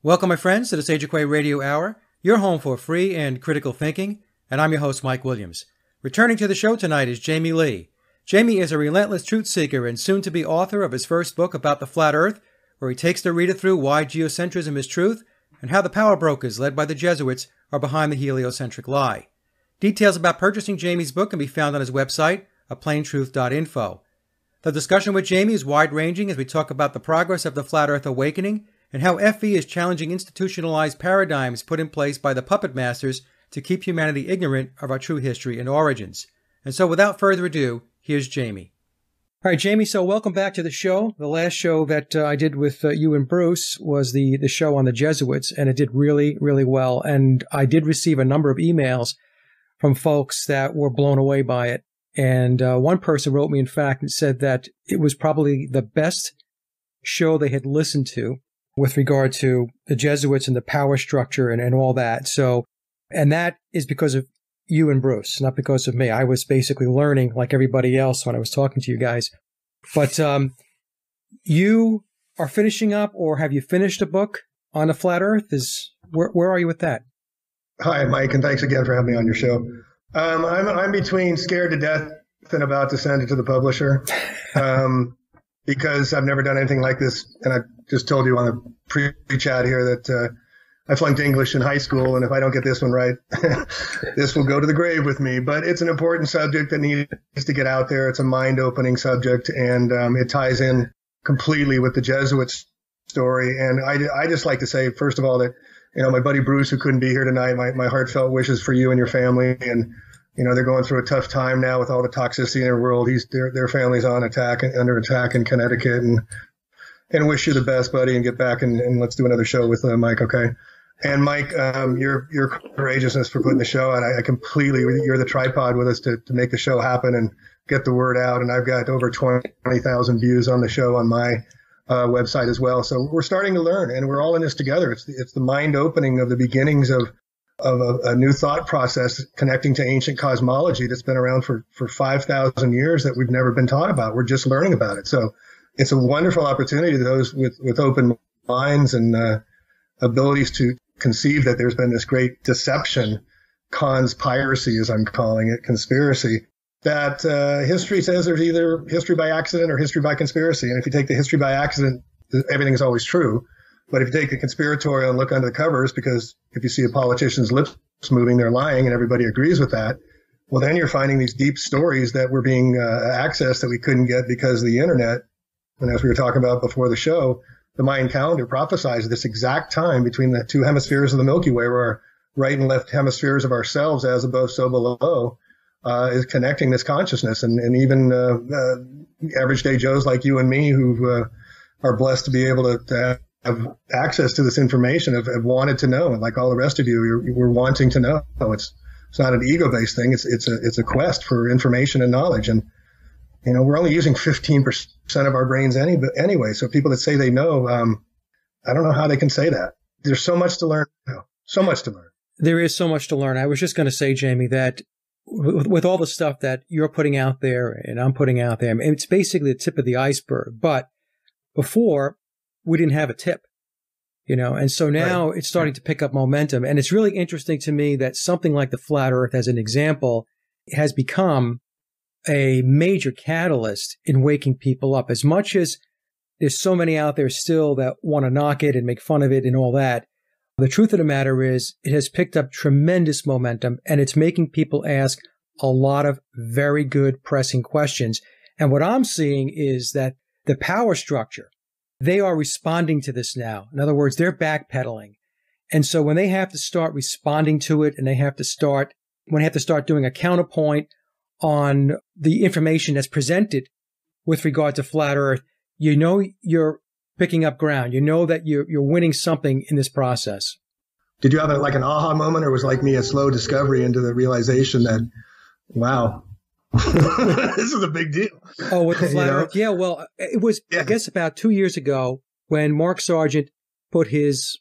Welcome, my friends, to the Sage of Quay Radio Hour, your home for free and critical thinking, and I'm your host, Mike Williams. Returning to the show tonight is Jamie Lee. Jamie is a relentless truth seeker and soon-to-be author of his first book about the flat Earth, where he takes the reader through why geocentrism is truth and how the power brokers led by the Jesuits are behind the heliocentric lie. Details about purchasing Jamie's book can be found on his website, aplaintruth.info. The discussion with Jamie is wide-ranging as we talk about the progress of the flat Earth awakening and how FE is challenging institutionalized paradigms put in place by the puppet masters to keep humanity ignorant of our true history and origins. And so without further ado, here's Jamie. All right, Jamie, so welcome back to the show. The last show that I did with you and Bruce was the show on the Jesuits, and it did really, really well. And I did receive a number of emails from folks that were blown away by it. And one person wrote me, in fact, and said that it was probably the best show they had listened to with regard to the Jesuits and the power structure and all that. So, and that is because of you and Bruce, not because of me. I was basically learning like everybody else when I was talking to you guys. But you are finishing up, or have you finished a book on the flat Earth? Where are you with that? Hi, Mike, and thanks again for having me on your show. I'm between scared to death and about to send it to the publisher. Because I've never done anything like this. And I just told you on the pre-chat here that I flunked English in high school. And if I don't get this one right, this will go to the grave with me. But it's an important subject that needs to get out there. It's a mind-opening subject, and it ties in completely with the Jesuits story. And I just like to say, first of all, that, my buddy Bruce, who couldn't be here tonight, my heartfelt wishes for you and your family. And they're going through a tough time now with all the toxicity in their world. Their family's under attack in Connecticut, and wish you the best, buddy, and get back and let's do another show with Mike, okay? And Mike, your courageousness for putting the show out, I completely, you're the tripod with us to make the show happen and get the word out. And I've got over 20,000 views on the show on my website as well. So we're starting to learn, and we're all in this together. It's the mind opening of the beginnings of a new thought process connecting to ancient cosmology that's been around for 5,000 years that we've never been taught about. We're just learning about it. So it's a wonderful opportunity to those with open minds and abilities to conceive that there's been this great deception, conspiracy, as I'm calling it, conspiracy, that history says there's either history by accident or history by conspiracy. And if you take the history by accident, everything is always true. But if you take the conspiratorial and look under the covers, because if you see a politician's lips moving, they're lying, and everybody agrees with that, well, then you're finding these deep stories that were being accessed that we couldn't get because of the internet. And as we were talking about before the show, the Mayan calendar prophesies this exact time between the two hemispheres of the Milky Way, where our right and left hemispheres of ourselves, as above, so below, is connecting this consciousness. And even average day Joes like you and me who are blessed to be able to have access to this information have wanted to know, and like all the rest of you, we're wanting to know. It's not an ego-based thing. It's a quest for information and knowledge. And we're only using 15% of our brains anyway. So people that say they know, I don't know how they can say that. There's so much to learn. So much to learn. There is so much to learn. I was just going to say, Jamie, that with all the stuff that you're putting out there and I'm putting out there, I mean, it's basically the tip of the iceberg. But before, we didn't have a tip, and so now It's starting to pick up momentum. And it's really interesting to me that something like the flat Earth, as an example, has become a major catalyst in waking people up. As much as there's so many out there still that want to knock it and make fun of it and all that, the truth of the matter is it has picked up tremendous momentum, and it's making people ask a lot of very good pressing questions. And what I'm seeing is that the power structure, they are responding to this now. In other words, they're backpedaling. And so when they have to start responding to it, and they have to start doing a counterpoint on the information that's presented with regard to flat Earth, you're picking up ground. You know that you're winning something in this process. Did you have an aha moment, or was like me a slow discovery into the realization that, wow, this is a big deal? Oh, with the flat Earth? Yeah, well, it was, I guess, about 2 years ago when Mark Sargent put his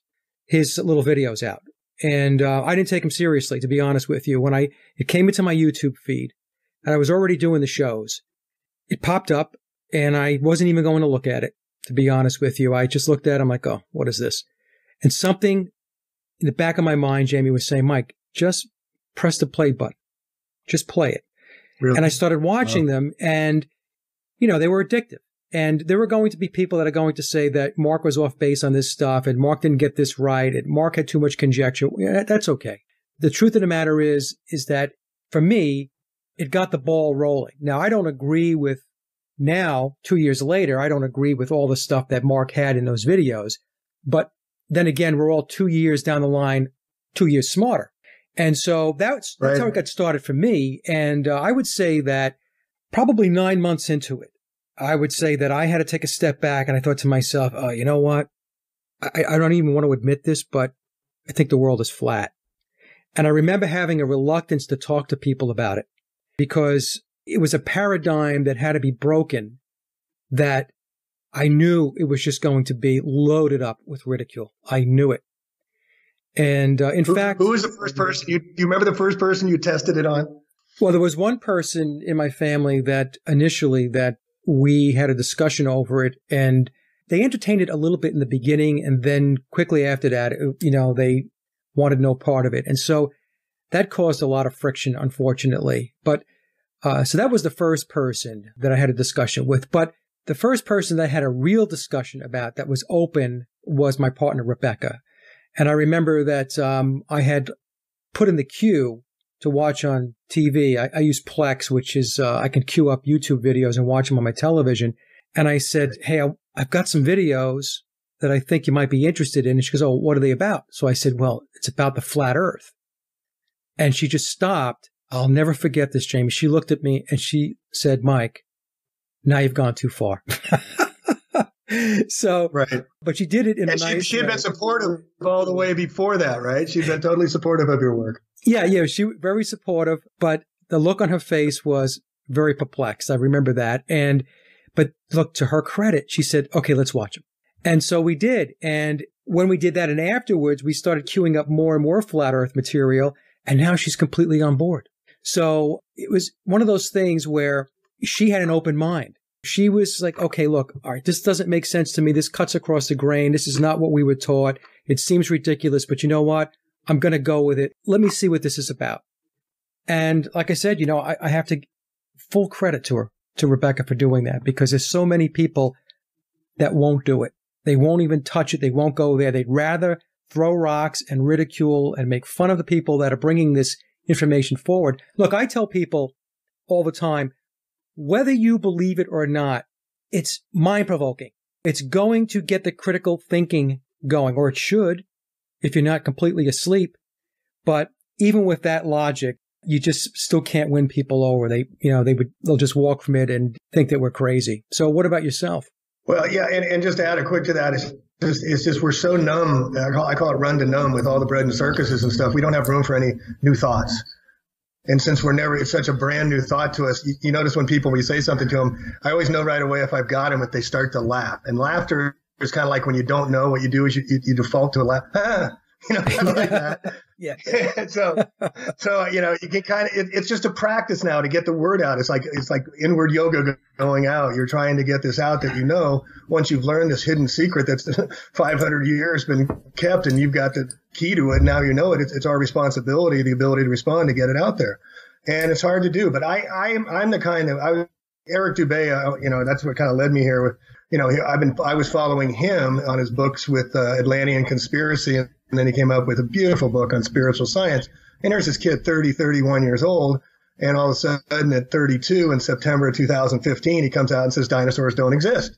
little videos out. And I didn't take him seriously, to be honest with you. When it came into my YouTube feed, and I was already doing the shows, it popped up, and I wasn't even going to look at it, to be honest with you. I just looked at it, I'm like, oh, what is this? And something in the back of my mind, Jamie, was saying, Mike, just press the play button. Just play it. Really? And I started watching them, and, they were addictive. And there were going to be people that are going to say that Mark was off base on this stuff, and Mark didn't get this right, and Mark had too much conjecture. Yeah, that's okay. The truth of the matter is that for me, it got the ball rolling. Now, I don't agree with now, 2 years later, I don't agree with all the stuff that Mark had in those videos. But then again, we're all 2 years down the line, 2 years smarter. And so that's how it got started for me. And I would say that probably 9 months into it, I would say that I had to take a step back, and I thought to myself, oh, you know what? I don't even want to admit this, but I think the world is flat. And I remember having a reluctance to talk to people about it because it was a paradigm that had to be broken, that I knew it was just going to be loaded up with ridicule. I knew it. And in fact, who was the first person you remember the first person you tested it on? Well, there was one person in my family that initially that we had a discussion over it, and they entertained it a little bit in the beginning, and then quickly after that, they wanted no part of it. And so that caused a lot of friction, unfortunately. But so that was the first person that I had a discussion with. But the first person that I had a real discussion about that was open was my partner, Rebecca. And I remember that I had put in the queue to watch on TV. I use Plex, which is I can queue up YouTube videos and watch them on my television. And I said, hey, I've got some videos that I think you might be interested in. And she goes, oh, what are they about? So I said, well, it's about the flat earth. And she just stopped. I'll never forget this, Jamie. She looked at me and she said, Mike, now you've gone too far. So, right. But she did it in a nice way. She had been supportive all the way before that, right? She'd been totally supportive of your work. Yeah. She was very supportive, but the look on her face was very perplexed. I remember that. But look, to her credit, she said, okay, let's watch them. And so we did. And when we did that and afterwards, we started queuing up more and more flat earth material. And now she's completely on board. So it was one of those things where she had an open mind. She was like, okay, look, all right, this doesn't make sense to me. This cuts across the grain. This is not what we were taught. It seems ridiculous, but you know what? I'm going to go with it. Let me see what this is about. And like I said, I have to full credit to her, to Rebecca, for doing that, because there's so many people that won't do it. They won't even touch it. They won't go there. They'd rather throw rocks and ridicule and make fun of the people that are bringing this information forward. Look, I tell people all the time, whether you believe it or not, it's mind-provoking. It's going to get the critical thinking going, or it should, if you're not completely asleep. But even with that logic, you just still can't win people over. They'll just walk from it and think that we're crazy. So what about yourself? Well, yeah, and just to add a quick to that, it's just we're so numb. I call it run to numb with all the bread and circuses and stuff. We don't have room for any new thoughts. And since it's such a brand new thought to us, you notice when you say something to them, I always know right away if I've got them, if they start to laugh. And laughter is kind of like when you don't know what you do is you default to a laugh. Kind of like that. Yeah. so, you can kind of, it's just a practice now to get the word out. It's like inward yoga going out. You're trying to get this out that, once you've learned this hidden secret that's 500 years been kept and you've got the key to it. Now you know it. It's our responsibility, the ability to respond, to get it out there. And it's hard to do. But I'm the kind of, Eric Dubé, that's what kind of led me here with, I was following him on his books with Atlantean Conspiracy, and then he came up with a beautiful book on spiritual science. And here's this kid, 31 years old, and all of a sudden at 32 in September of 2015, he comes out and says dinosaurs don't exist.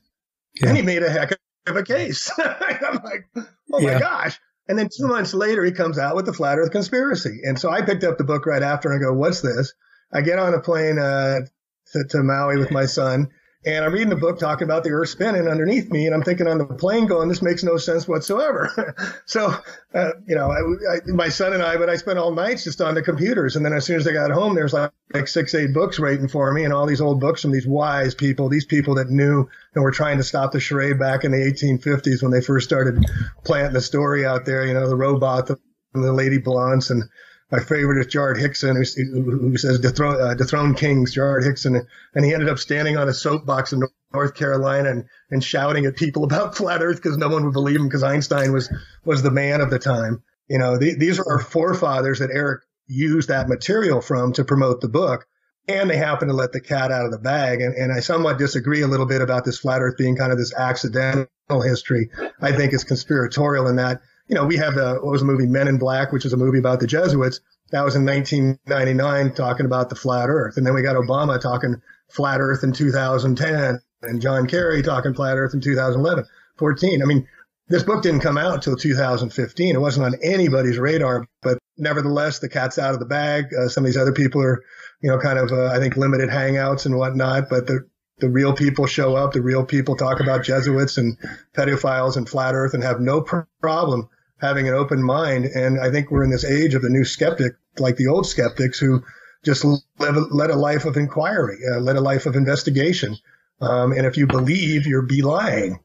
Yeah. And he made a heck of a case. I'm like, oh my gosh. And then 2 months later, he comes out with the Flat Earth Conspiracy. And so I picked up the book right after and I go, what's this? I get on a plane to Maui with my son. And I'm reading the book talking about the Earth spinning underneath me, and I'm thinking on the plane going, this makes no sense whatsoever. So, my son and I spent all nights just on the computers. And then as soon as I got home, there's like 6-8 books waiting for me, and all these old books from these wise people, these people that knew and were trying to stop the charade back in the 1850s when they first started planting the story out there, the robot, the lady blunts, and my favorite is Jared Hickson, who says dethrone kings, Jared Hickson. And he ended up standing on a soapbox in North Carolina and shouting at people about flat Earth because no one would believe him because Einstein was the man of the time. You know, these are our forefathers that Eric used that material from to promote the book. And they happen to let the cat out of the bag. And I somewhat disagree a little bit about this flat Earth being kind of this accidental history. I think it's conspiratorial in that, you know, we have what was the movie Men in Black, which is a movie about the Jesuits. That was in 1999 talking about the flat Earth. And then we got Obama talking flat Earth in 2010 and John Kerry talking flat Earth in 14. I mean, this book didn't come out until 2015. It wasn't on anybody's radar, but nevertheless, the cat's out of the bag. Some of these other people are, you know, kind of, I think, limited hangouts and whatnot, but the real people show up. The real people talk about Jesuits and pedophiles and flat Earth and have no problem having an open mind. And I think we're in this age of the new skeptic, like the old skeptics who just led a life of inquiry, led a life of investigation. And if you believe, you're lying.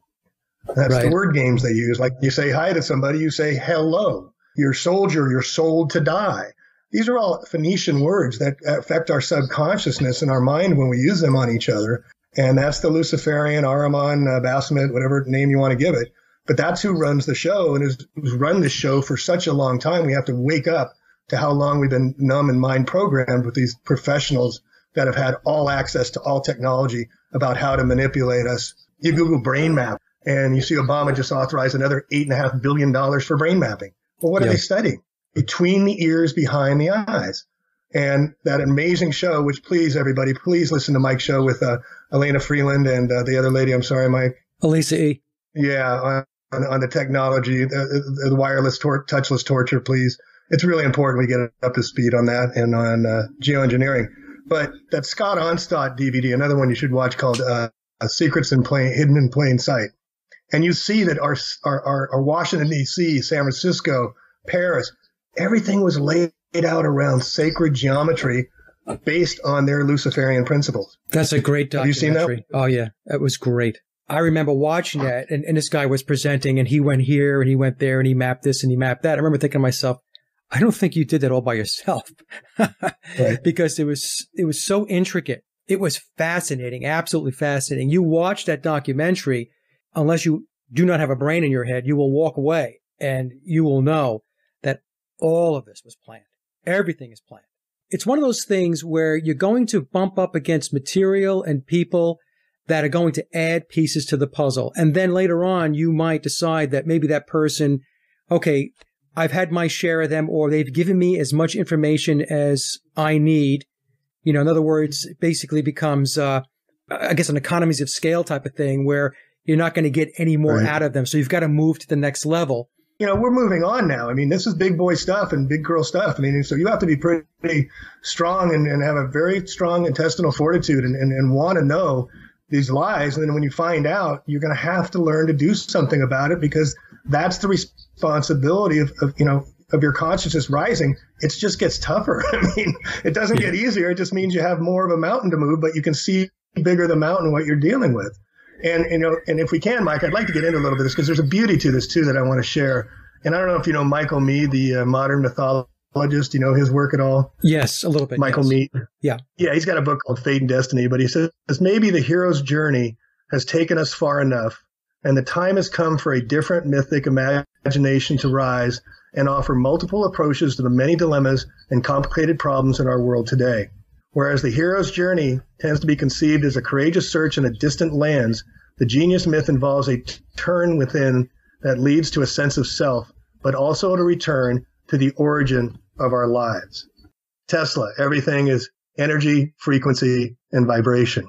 That's right. The word games they use. Like you say hi to somebody, you say hello. You're a soldier, you're sold to die. These are all Phoenician words that affect our subconsciousness and our mind when we use them on each other. And that's the Luciferian, Ahriman, Baphomet, whatever name you want to give it. But that's who runs the show and who's run this show for such a long time. We have to wake up to how long we've been numb and mind programmed with these professionals that have had all access to all technology about how to manipulate us. You Google brain map and you see Obama just authorized another $8.5 billion for brain mapping. Well, what are they studying? Between the ears, behind the eyes. And that amazing show, which please, everybody, please listen to Mike's show with Elena Freeland and the other lady. I'm sorry, Mike. Elisa E. Yeah, on the technology, the wireless, touchless torture, please. It's really important we get up to speed on that and on geoengineering. But that Scott Onstott DVD, another one you should watch called Secrets Hidden in Plain Sight. And you see that our Washington, D.C., San Francisco, Paris, everything was laid out around sacred geometry based on their Luciferian principles. That's a great documentary. Have you seen that? Oh, yeah. That was great. I remember watching that, and this guy was presenting, and he went here, and he went there, and he mapped this, and he mapped that. I remember thinking to myself, I don't think you did that all by yourself. Right. Because it was so intricate. It was fascinating, absolutely fascinating. You watch that documentary, unless you do not have a brain in your head, you will walk away, and you will know that all of this was planned. Everything is planned. It's one of those things where you're going to bump up against material and people that are going to add pieces to the puzzle. And then later on, you might decide that maybe that person, okay, I've had my share of them, or they've given me as much information as I need. You know, in other words, it basically becomes, I guess, an economies of scale type of thing where you're not going to get any more out of them. So you've got to move to the next level. You know, we're moving on now. I mean, this is big boy stuff and big girl stuff. I mean, so you have to be pretty strong and have a very strong intestinal fortitude and want to know these lies. And then when you find out, you're going to have to learn to do something about it, because that's the responsibility of your consciousness rising. It just gets tougher. I mean, it doesn't get easier. It just means you have more of a mountain to move, but you can see bigger the mountain what you're dealing with. And, you know, and if we can, Mike, I'd like to get into a little bit of this, because there's a beauty to this, too, that I want to share. And I don't know if you know Michael Meade, the modern mythologist, you know his work at all? Yes, a little bit. Michael Meade. Yeah. Yeah, he's got a book called Fate and Destiny, but he says maybe the hero's journey has taken us far enough, and the time has come for a different mythic imagination to rise and offer multiple approaches to the many dilemmas and complicated problems in our world today. Whereas the hero's journey tends to be conceived as a courageous search in a distant lands, the genius myth involves a turn within that leads to a sense of self, but also to return to the origin of our lives. Tesla, everything is energy, frequency, and vibration.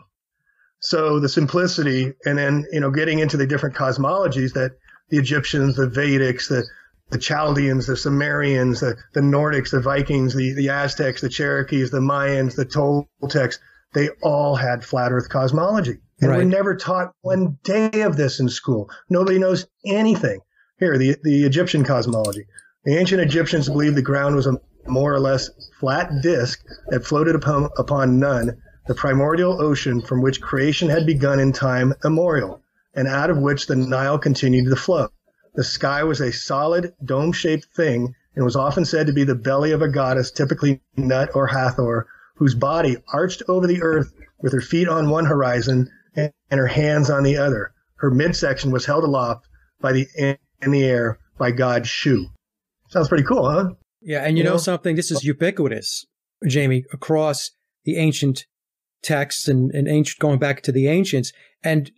So the simplicity, and then, you know, getting into the different cosmologies that the Egyptians, the Vedics, the Chaldeans, the Sumerians, the Nordics, the Vikings, the Aztecs, the Cherokees, the Mayans, the Toltecs, they all had flat earth cosmology. And we're never taught one day of this in school. Nobody knows anything. Here, the Egyptian cosmology. The ancient Egyptians believed the ground was a more or less flat disk that floated upon none, the primordial ocean from which creation had begun in time immemorial, and out of which the Nile continued to flow. The sky was a solid, dome-shaped thing, and was often said to be the belly of a goddess, typically Nut or Hathor, whose body arched over the earth with her feet on one horizon and her hands on the other. Her midsection was held aloft in the air by God's shoe. Sounds pretty cool, huh? Yeah, and you know something? This is ubiquitous, Jamie, across the ancient texts and ancient, going back to the ancients. And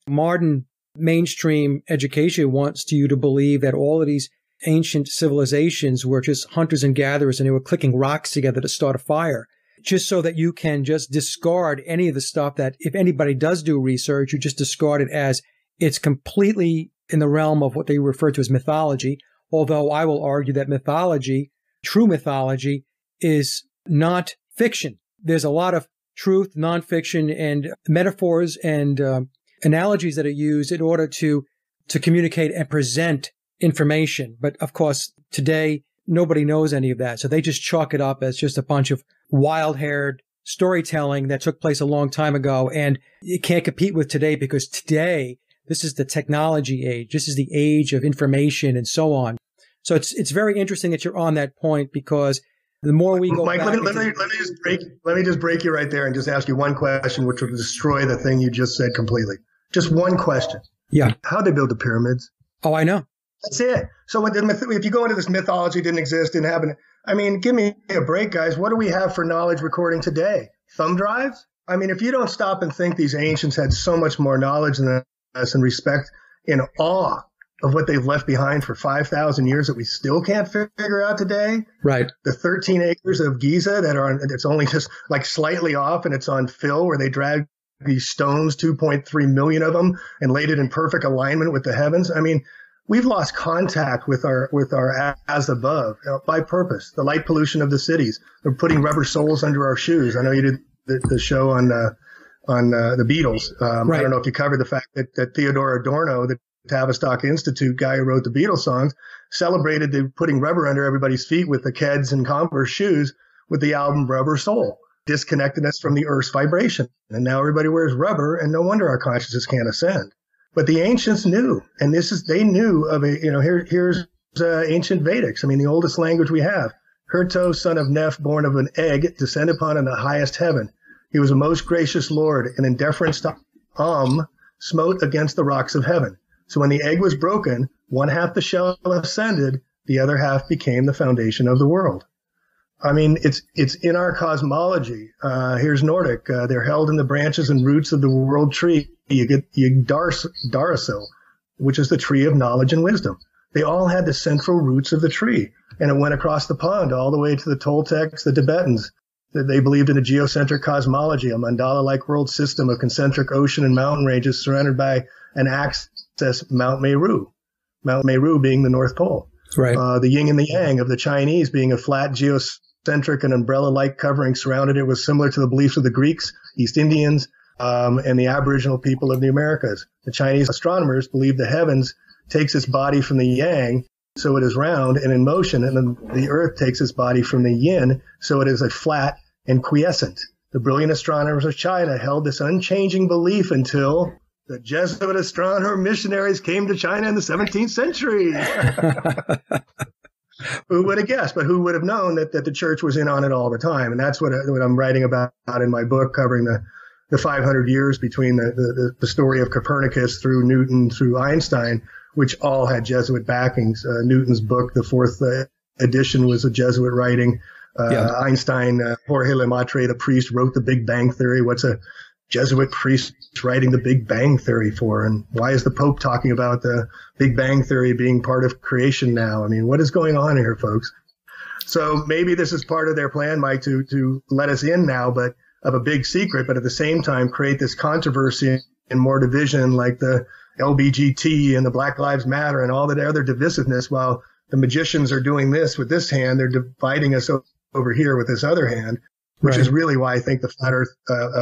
modern mainstream education wants you to believe that all of these ancient civilizations were just hunters and gatherers, and they were clicking rocks together to start a fire, just so that you can just discard any of the stuff that, if anybody does do research, you just discard it as it's completely in the realm of what they refer to as mythology. Although I will argue that mythology, true mythology, is not fiction. There's a lot of truth, nonfiction, and metaphors and analogies that are used in order to communicate and present information. But of course, today, nobody knows any of that. So they just chalk it up as just a bunch of wild-haired storytelling that took place a long time ago. And it can't compete with today, because today, this is the technology age. This is the age of information and so on. So it's very interesting that you're on that point, because the more we go Mike, back... let me just break you right there and just ask you one question, which will destroy the thing you just said completely. Just one question. Yeah. How'd they build the pyramids? Oh, I know. That's it. So if you go into this mythology, didn't exist, didn't happen. I mean, give me a break, guys. What do we have for knowledge recording today? Thumb drives? I mean, if you don't stop and think these ancients had so much more knowledge than us and respect and awe of what they've left behind for 5,000 years that we still can't figure out today. Right. The 13 acres of Giza it's only just like slightly off, and it's on fill, where they dragged these stones, 2.3 million of them, and laid it in perfect alignment with the heavens. I mean, we've lost contact with our as above by purpose. The light pollution of the cities. They're putting rubber soles under our shoes. I know you did the show on the Beatles. Right. I don't know if you covered the fact that Theodore Adorno, the Tavistock Institute guy who wrote the Beatles songs, celebrated the putting rubber under everybody's feet with the Keds and Converse shoes with the album Rubber Soul, disconnecting us from the Earth's vibration. And now everybody wears rubber, and no wonder our consciousness can't ascend. But the ancients knew, and they knew of here's ancient Vedics. I mean, the oldest language we have. Herto, son of Neph, born of an egg, descended upon in the highest heaven. He was a most gracious Lord, and in deference to smote against the rocks of heaven. So when the egg was broken, one half the shell ascended, the other half became the foundation of the world. I mean, it's in our cosmology. Here's Nordic. They're held in the branches and roots of the world tree. You get Darasil, which is the tree of knowledge and wisdom. They all had the central roots of the tree, and it went across the pond all the way to the Toltecs, the Tibetans. They believed in a geocentric cosmology, a mandala-like world system of concentric ocean and mountain ranges surrounded by an axis, Mount Meru being the North Pole. Right. The yin and the yang of the Chinese being a flat geocentric and umbrella-like covering surrounded it was similar to the beliefs of the Greeks, East Indians, and the Aboriginal people of the Americas. The Chinese astronomers believed the heavens takes its body from the yang, so it is round and in motion, and then the earth takes its body from the yin, so it is a flat and quiescent. The brilliant astronomers of China held this unchanging belief until the Jesuit astronomer missionaries came to China in the 17th century. Who would have guessed? But who would have known that the church was in on it all the time? And that's what I'm writing about in my book, covering the 500 years between the story of Copernicus through Newton through Einstein, which all had Jesuit backings. Newton's book, the fourth edition, was a Jesuit writing. Einstein, Jorge Lemaitre, the priest, wrote the Big Bang Theory. What's a Jesuit priest writing the Big Bang Theory for? And why is the Pope talking about the Big Bang Theory being part of creation now? I mean, what is going on here, folks? So maybe this is part of their plan, Mike, to let us in now, but of a big secret, but at the same time create this controversy and more division, like the LBGT and the Black Lives Matter and all that other divisiveness, while the magicians are doing this with this hand, they're dividing us over here with this other hand. Which is really why I think the Flat Earth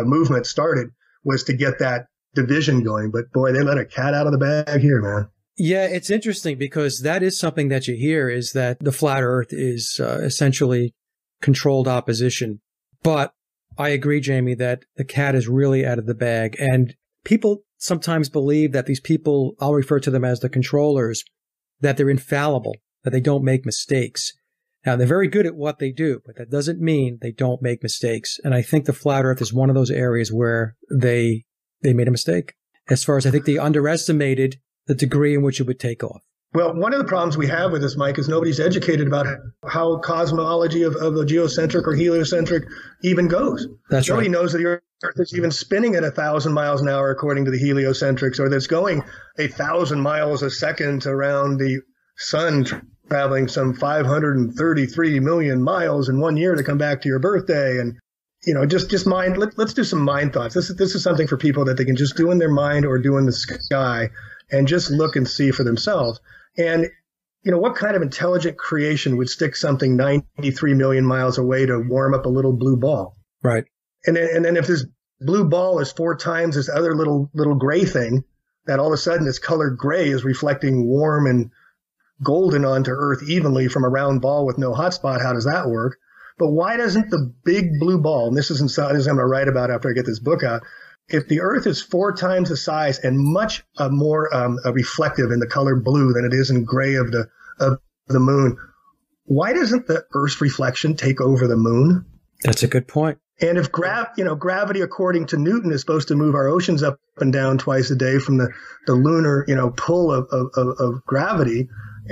movement started, was to get that division going. But boy, they let a cat out of the bag here, man. Yeah, it's interesting, because that is something that you hear, is that the Flat Earth is essentially controlled opposition. But I agree, Jamie, that the cat is really out of the bag. And people sometimes believe that these people, I'll refer to them as the controllers, that they're infallible, that they don't make mistakes. Now, they're very good at what they do, but that doesn't mean they don't make mistakes. And I think the flat earth is one of those areas where they made a mistake. As far as I think they underestimated the degree in which it would take off. Well, one of the problems we have with this, Mike, is nobody's educated about how cosmology of a geocentric or heliocentric even goes. That's Nobody right. knows that the Earth is even spinning at 1,000 miles an hour according to the heliocentrics, or that's going 1,000 miles a second around the sun, traveling some 533 million miles in 1 year to come back to your birthday. And, just mind, let's do some mind thoughts. This is something for people that they can just do in their mind or do in the sky and just look and see for themselves. And, what kind of intelligent creation would stick something 93 million miles away to warm up a little blue ball? Right. And then if this blue ball is 4 times this other little gray thing, that all of a sudden this colored gray is reflecting warm and golden onto Earth evenly from a round ball with no hot spot, how does that work? But why doesn't the big blue ball, and this is something I'm going to write about after I get this book out, if the Earth is 4 times the size and much more reflective in the color blue than it is in gray of the moon, why doesn't the Earth's reflection take over the moon? That's a good point. And if gravity, according to Newton, is supposed to move our oceans up and down twice a day from the lunar, pull of gravity,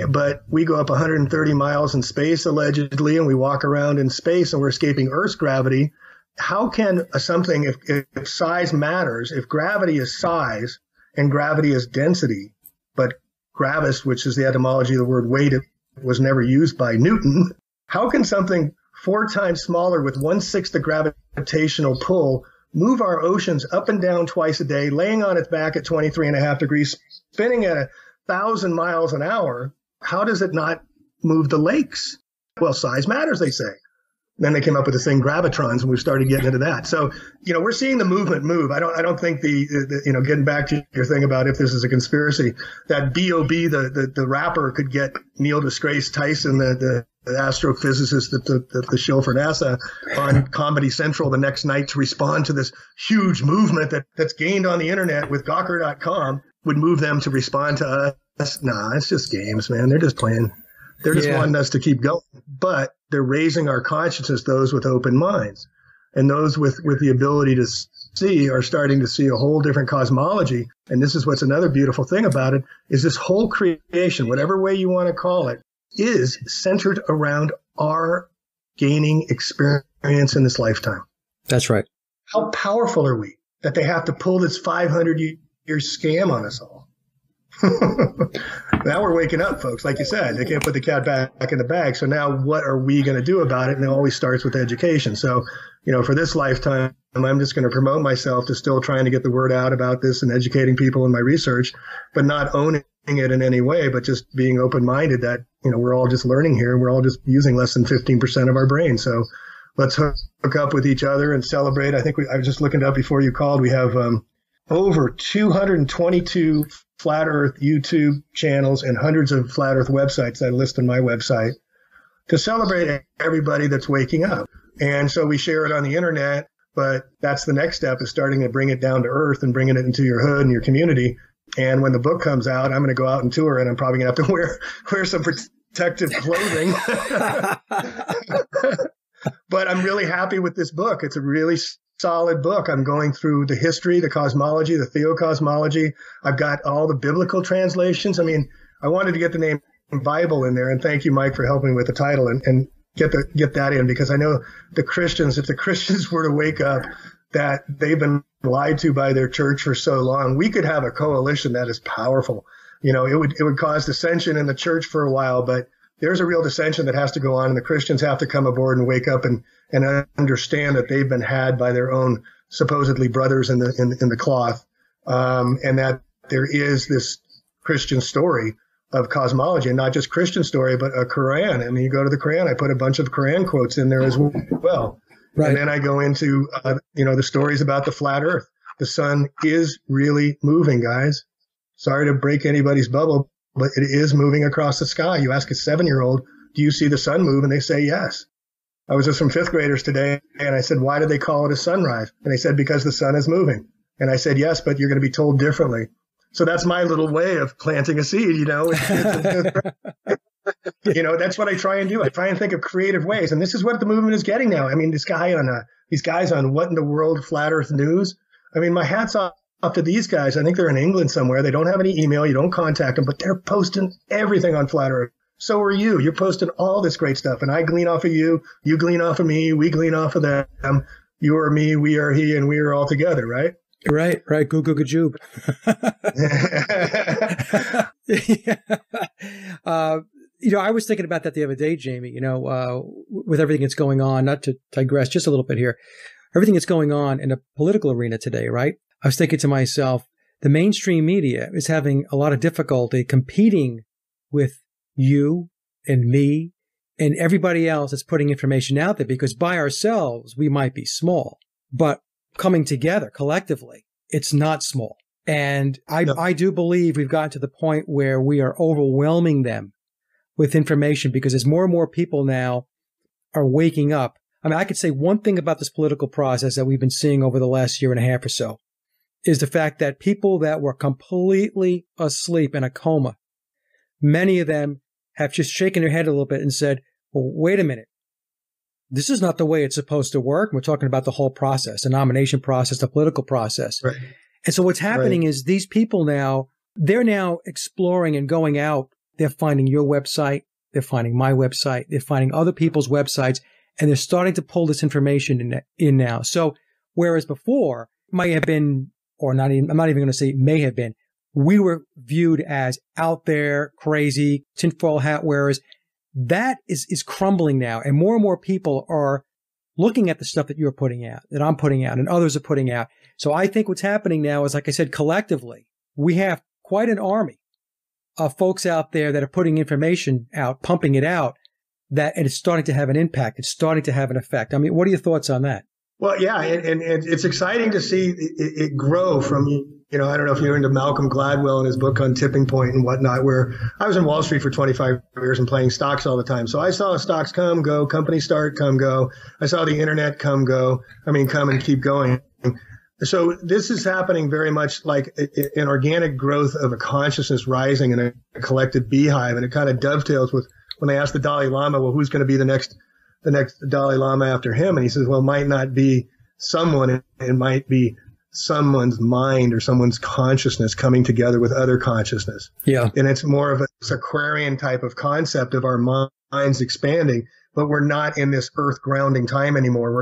but we go up 130 miles in space allegedly, and we walk around in space and we're escaping Earth's gravity. How can something, if size matters, if gravity is size and gravity is density, but gravis, which is the etymology of the word weight, was never used by Newton, how can something 4 times smaller with 1/6 the gravitational pull move our oceans up and down twice a day, laying on its back at 23.5 degrees, spinning at 1,000 miles an hour? How does it not move the lakes? Well, size matters, they say. Then they came up with this thing, gravitrons, and we started getting into that. So, we're seeing the movement move. I don't think getting back to your thing about if this is a conspiracy, that B.O.B., the rapper, could get Neil deGrasse Tyson, the astrophysicist, the show for NASA, on Comedy Central the next night to respond to this huge movement that's gained on the internet with Gawker.com, would move them to respond to us. Nah, it's just games, man. They're just playing. They're just wanting us to keep going. But they're raising our consciousness, those with open minds. And those with the ability to see are starting to see a whole different cosmology. And this is what's another beautiful thing about it, is this whole creation, whatever way you want to call it, is centered around our gaining experience in this lifetime. That's right. How powerful are we that they have to pull this 500-year scam on us all? Now we're waking up, folks. Like you said, they can't put the cat back in the bag. So now what are we going to do about it? And it always starts with education. So, for this lifetime, I'm just going to promote myself to still trying to get the word out about this and educating people in my research, but not owning it in any way, but just being open-minded that, we're all just learning here and we're all just using less than 15% of our brain. So let's hook up with each other and celebrate. I think I was just looking it up before you called. We have over 222 Flat Earth YouTube channels and hundreds of Flat Earth websites that I list on my website to celebrate everybody that's waking up. And so we share it on the internet, but that's the next step, is starting to bring it down to earth and bringing it into your hood and your community. And when the book comes out, I'm going to go out and tour, and I'm probably going to have to wear some protective clothing. But I'm really happy with this book. It's a really solid book. I'm going through the history, the cosmology, the theocosmology. I've got all the biblical translations. I mean, I wanted to get the name Bible in there, and thank you, Mike, for helping with the title and get that in, because I know if the Christians were to wake up that they've been lied to by their church for so long, we could have a coalition that is powerful. It would cause dissension in the church for a while, but there's a real dissension that has to go on, and the Christians have to come aboard and wake up and understand that they've been had by their own supposedly brothers in the cloth, and that there is this Christian story of cosmology, and not just Christian story, but a Quran. I mean, you go to the Quran, I put a bunch of Quran quotes in there as well. Right. And then I go into, the stories about the flat earth. The sun is really moving, guys. Sorry to break anybody's bubble, but it is moving across the sky. You ask a 7-year-old, do you see the sun move? And they say yes. I was with some 5th graders today, and I said, why do they call it a sunrise? And they said, because the sun is moving. And I said, yes, but you're going to be told differently. So that's my little way of planting a seed, That's what I try and do. I try and think of creative ways. And this is what the movement is getting now. I mean, these guys on What in the World Flat Earth News. I mean, my hat's off to these guys. I think they're in England somewhere. They don't have any email. You don't contact them, but they're posting everything on Flat Earth. So are you. You're posting all this great stuff. And I glean off of you. You glean off of me. We glean off of them. You are me. We are he. And we are all together, right? Right. Goo goo gajoob. I was thinking about that the other day, Jamie, with everything that's going on, not to digress just a little bit here, everything that's going on in the political arena today, right? I was thinking to myself, the mainstream media is having a lot of difficulty competing with you and me and everybody else that's putting information out there, because by ourselves, we might be small, but coming together collectively, it's not small. And I do believe we've gotten to the point where we are overwhelming them with information, because as more and more people now are waking up. I mean, I could say one thing about this political process that we've been seeing over the last year and a half or so is the fact that people that were completely asleep in a coma, many of them have just shaken their head a little bit and said, well, wait a minute. This is not the way it's supposed to work. We're talking about the whole process, the nomination process, the political process. Right. And so what's happening is these people now, they're now exploring and going out. They're finding your website. They're finding my website. They're finding other people's websites, and they're starting to pull this information in now. So whereas before might have been, or not even, I'm not even going to say may have been, we were viewed as out there, crazy, tinfoil hat wearers. That is crumbling now. And more people are looking at the stuff that you're putting out, that I'm putting out, and others are putting out. So I think what's happening now is, like I said, collectively, we have quite an army of folks out there that are putting information out, pumping it out, and it's starting to have an impact. It's starting to have an effect. I mean, what are your thoughts on that? Well, yeah, and it's exciting to see it grow from, I don't know if you're into Malcolm Gladwell and his book on tipping point and whatnot, where I was in Wall Street for 25 years and playing stocks all the time. So I saw stocks come, go, companies start, come, go. I saw the internet come, go. I mean, come and keep going. So this is happening very much like an organic growth of a consciousness rising in a collective beehive. And it kind of dovetails with when they asked the Dalai Lama, well, who's going to be the next Dalai Lama after him? And he says, well, it might not be someone. It might be someone's mind or someone's consciousness coming together with other consciousness. Yeah. And it's more of this Aquarian type of concept of our minds expanding, but we're not in this earth grounding time anymore.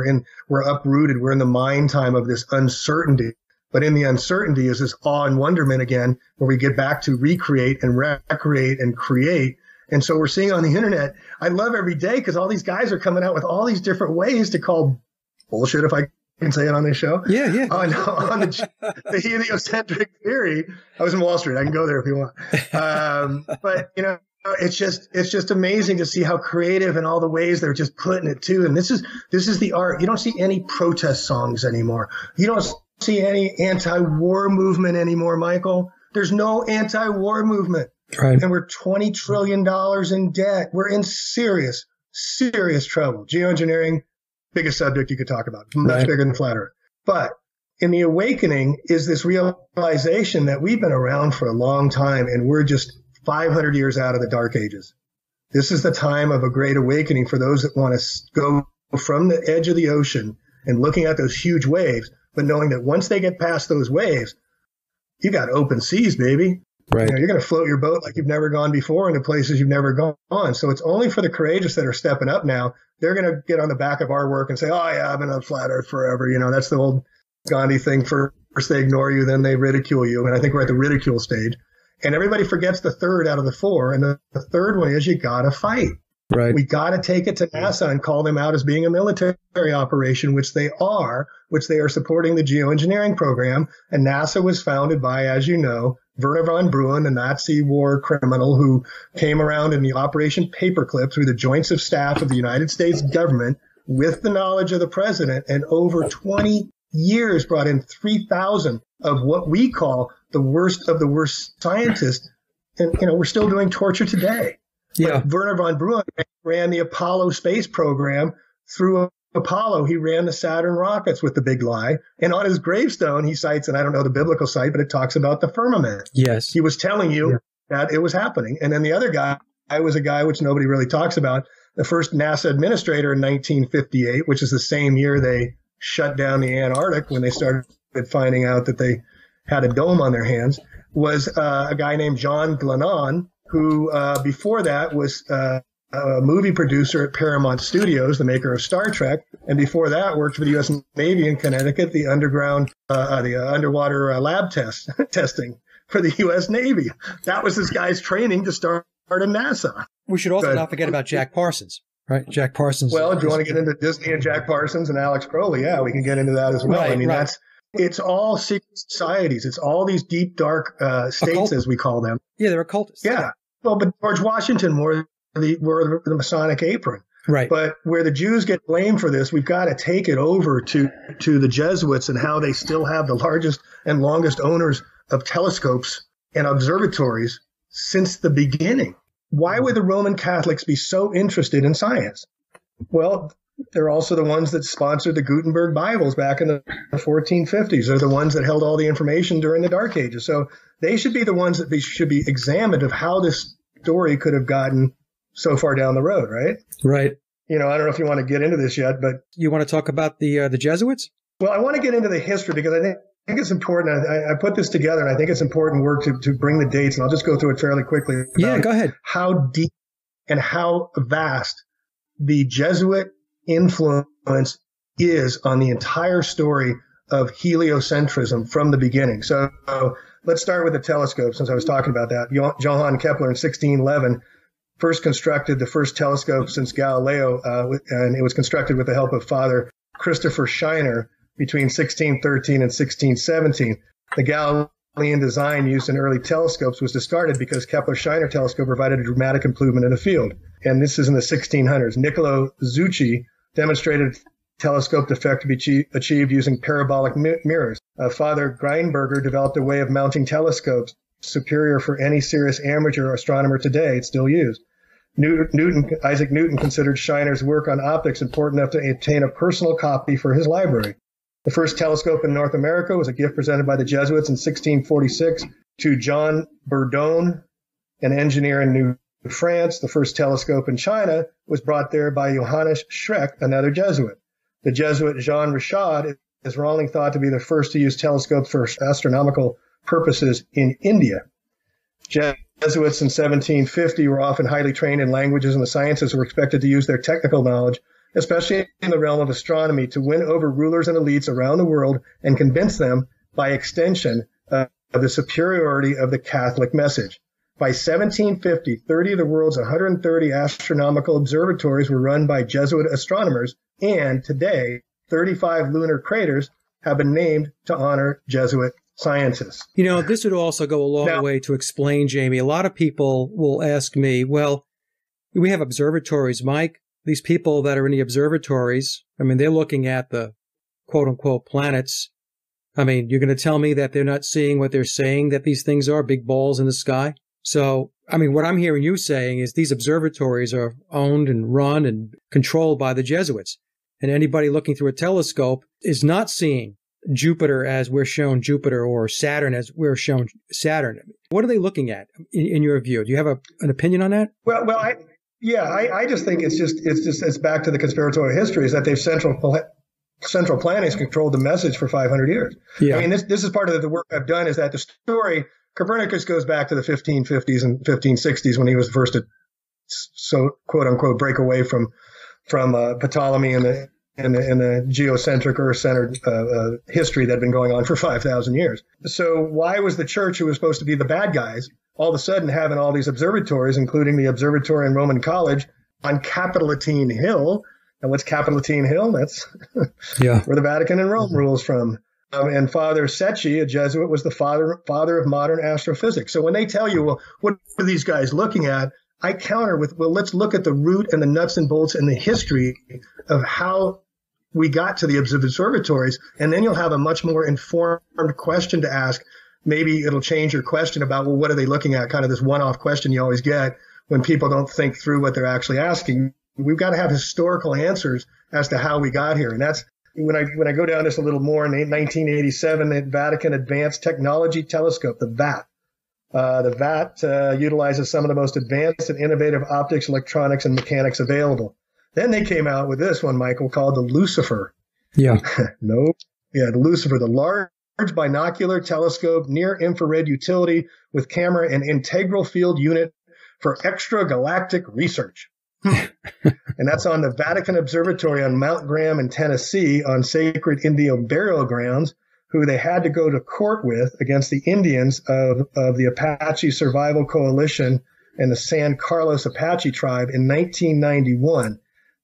We're uprooted. We're in the mind time of this uncertainty. But in the uncertainty is this awe and wonderment again, where we get back to recreate and recreate and create. And so we're seeing on the internet, I love every day because all these guys are coming out with all these different ways to call bullshit, if I can say it on this show. Yeah. On the heliocentric theory. I was in Wall Street. I can go there if you want. But, it's just amazing to see how creative and all the ways they're just putting it too. And this is the art. You don't see any protest songs anymore. You don't see any anti-war movement anymore, Michael. There's no anti-war movement. Right. And we're $20 trillion in debt. We're in serious trouble. Geoengineering, biggest subject you could talk about, much bigger than flat earth. But in the awakening is this realization that we've been around for a long time and we're just 500 years out of the dark ages. This is the time of a great awakening for those that want to go from the edge of the ocean and looking at those huge waves, but knowing that once they get past those waves, you got open seas, baby. Right. You're going to float your boat like you've never gone before into places you've never gone. So it's only for the courageous that are stepping up now. They're going to get on the back of our work and say, oh, yeah, I've been on flat earth forever. That's the old Gandhi thing. First they ignore you, then they ridicule you. And I think we're at the ridicule stage. And everybody forgets the third out of the four. And the third one is you got to fight. Right. We got to take it to NASA and call them out as being a military operation, which they are supporting the geoengineering program. And NASA was founded by, as you know, Werner von Braun, a Nazi war criminal who came around in the Operation Paperclip through the joints of staff of the United States government with the knowledge of the president, and over 20 years brought in 3,000 of what we call the worst of the worst scientists. And, we're still doing torture today. Yeah. But Werner von Braun ran the Apollo space program. Through Apollo, he ran the Saturn rockets with the big lie. And on his gravestone, he cites, and I don't know the biblical site, but it talks about the firmament. Yes. He was telling you that it was happening. And then the other guy was a guy which nobody really talks about, the first NASA administrator in 1958, which is the same year they shut down the Antarctic when they started finding out that they had a dome on their hands, was a guy named John Glennon, who before that was a movie producer at Paramount Studios, the maker of Star Trek, and before that worked for the U.S. Navy in Connecticut, the underwater lab testing for the U.S. Navy. That was this guy's training to start in NASA. We should also not forget about Jack Parsons, right? Jack Parsons. Well, if you want to get into Disney and Jack Parsons and Alex Crowley, yeah, we can get into that as well. Right, I mean, right. it's all secret societies. It's all these deep, dark states, as we call them. Yeah, they're occultists. Yeah. Well, but George Washington wore the Masonic apron. Right. But where the Jews get blamed for this, we've got to take it over to the Jesuits and how they still have the largest and longest owners of telescopes and observatories since the beginning. Why would the Roman Catholics be so interested in science? Well, they're also the ones that sponsored the Gutenberg Bibles back in the 1450s. They're the ones that held all the information during the Dark Ages. So they should be the ones that should be examined of how this story could have gotten so far down the road, right? Right. You know, I don't know if you want to get into this yet, but you want to talk about the Jesuits? Well, I want to get into the history because I think it's important. I put this together, and I think it's important work to bring the dates, and I'll just go through it fairly quickly. Yeah, go ahead. How deep and how vast the Jesuit influence is on the entire story of heliocentrism from the beginning. So let's start with the telescope, since I was talking about that. Johann Kepler in 1611 first constructed the first telescope since Galileo, and it was constructed with the help of Father Christopher Scheiner between 1613 and 1617. The Galilean design used in early telescopes was discarded because Kepler-Scheiner telescope provided a dramatic improvement in the field. And this is in the 1600s. Niccolo Zucchi demonstrated telescope effect to be achieved using parabolic mirrors. Father Greinberger developed a way of mounting telescopes superior for any serious amateur astronomer today. It's still used. Isaac Newton considered Scheiner's work on optics important enough to obtain a personal copy for his library. The first telescope in North America was a gift presented by the Jesuits in 1646 to John Bourdon, an engineer in New France. The first telescope in China was brought there by Johannes Schreck, another Jesuit. The Jesuit Jean Richard is wrongly thought to be the first to use telescopes for astronomical purposes in India. Jesuits in 1750 were often highly trained in languages and the sciences, were expected to use their technical knowledge, especially in the realm of astronomy, to win over rulers and elites around the world and convince them, by extension, of the superiority of the Catholic message. By 1750, 30 of the world's 130 astronomical observatories were run by Jesuit astronomers, and today, 35 lunar craters have been named to honor Jesuit scientists. You know, this would also go a long way to explain, Jamie. A lot of people will ask me, well, we have observatories, Mike. These people that are in the observatories, I mean, they're looking at the quote-unquote planets. I mean, you're going to tell me that they're not seeing what they're saying that these things are, big balls in the sky? So, I mean, what I'm hearing you saying is these observatories are owned and run and controlled by the Jesuits. And anybody looking through a telescope is not seeing Jupiter as we're shown Jupiter or Saturn as we're shown Saturn. What are they looking at in your view? Do you have an opinion on that? I just think it's back to the conspiratorial history, is that they've central planning has controlled the message for 500 years. Yeah. I mean, this is part of the work I've done, is that the story, Copernicus goes back to the 1550s and 1560s when he was the first to, so quote unquote, break away from Ptolemy and the geocentric Earth-centered history that had been going on for 5,000 years. So why was the church, who was supposed to be the bad guys, all of a sudden having all these observatories, including the observatory in Roman College on Capitoline Hill? And what's Capitoline Hill? That's where the Vatican and Rome rules from. And Father Secchi, a Jesuit, was the father of modern astrophysics. So when they tell you, well, what are these guys looking at? I counter with, well, let's look at the root and the nuts and bolts and the history of how we got to the observatories, and then you'll have a much more informed question to ask. Maybe it'll change your question about, well, what are they looking at? Kind of this one-off question you always get when people don't think through what they're actually asking. We've got to have historical answers as to how we got here. And that's when I go down this a little more. In 1987, the Vatican Advanced Technology Telescope, the VAT, The VAT utilizes some of the most advanced and innovative optics, electronics, and mechanics available. Then they came out with this one, Michael, called the Lucifer. Yeah. Nope. Yeah, the Lucifer, the large binocular telescope, near infrared utility with camera and integral field unit for extragalactic research. And that's on the Vatican Observatory on Mount Graham in Tennessee on sacred Indian burial grounds, who they had to go to court with against the Indians of the Apache Survival Coalition and the San Carlos Apache tribe in 1991.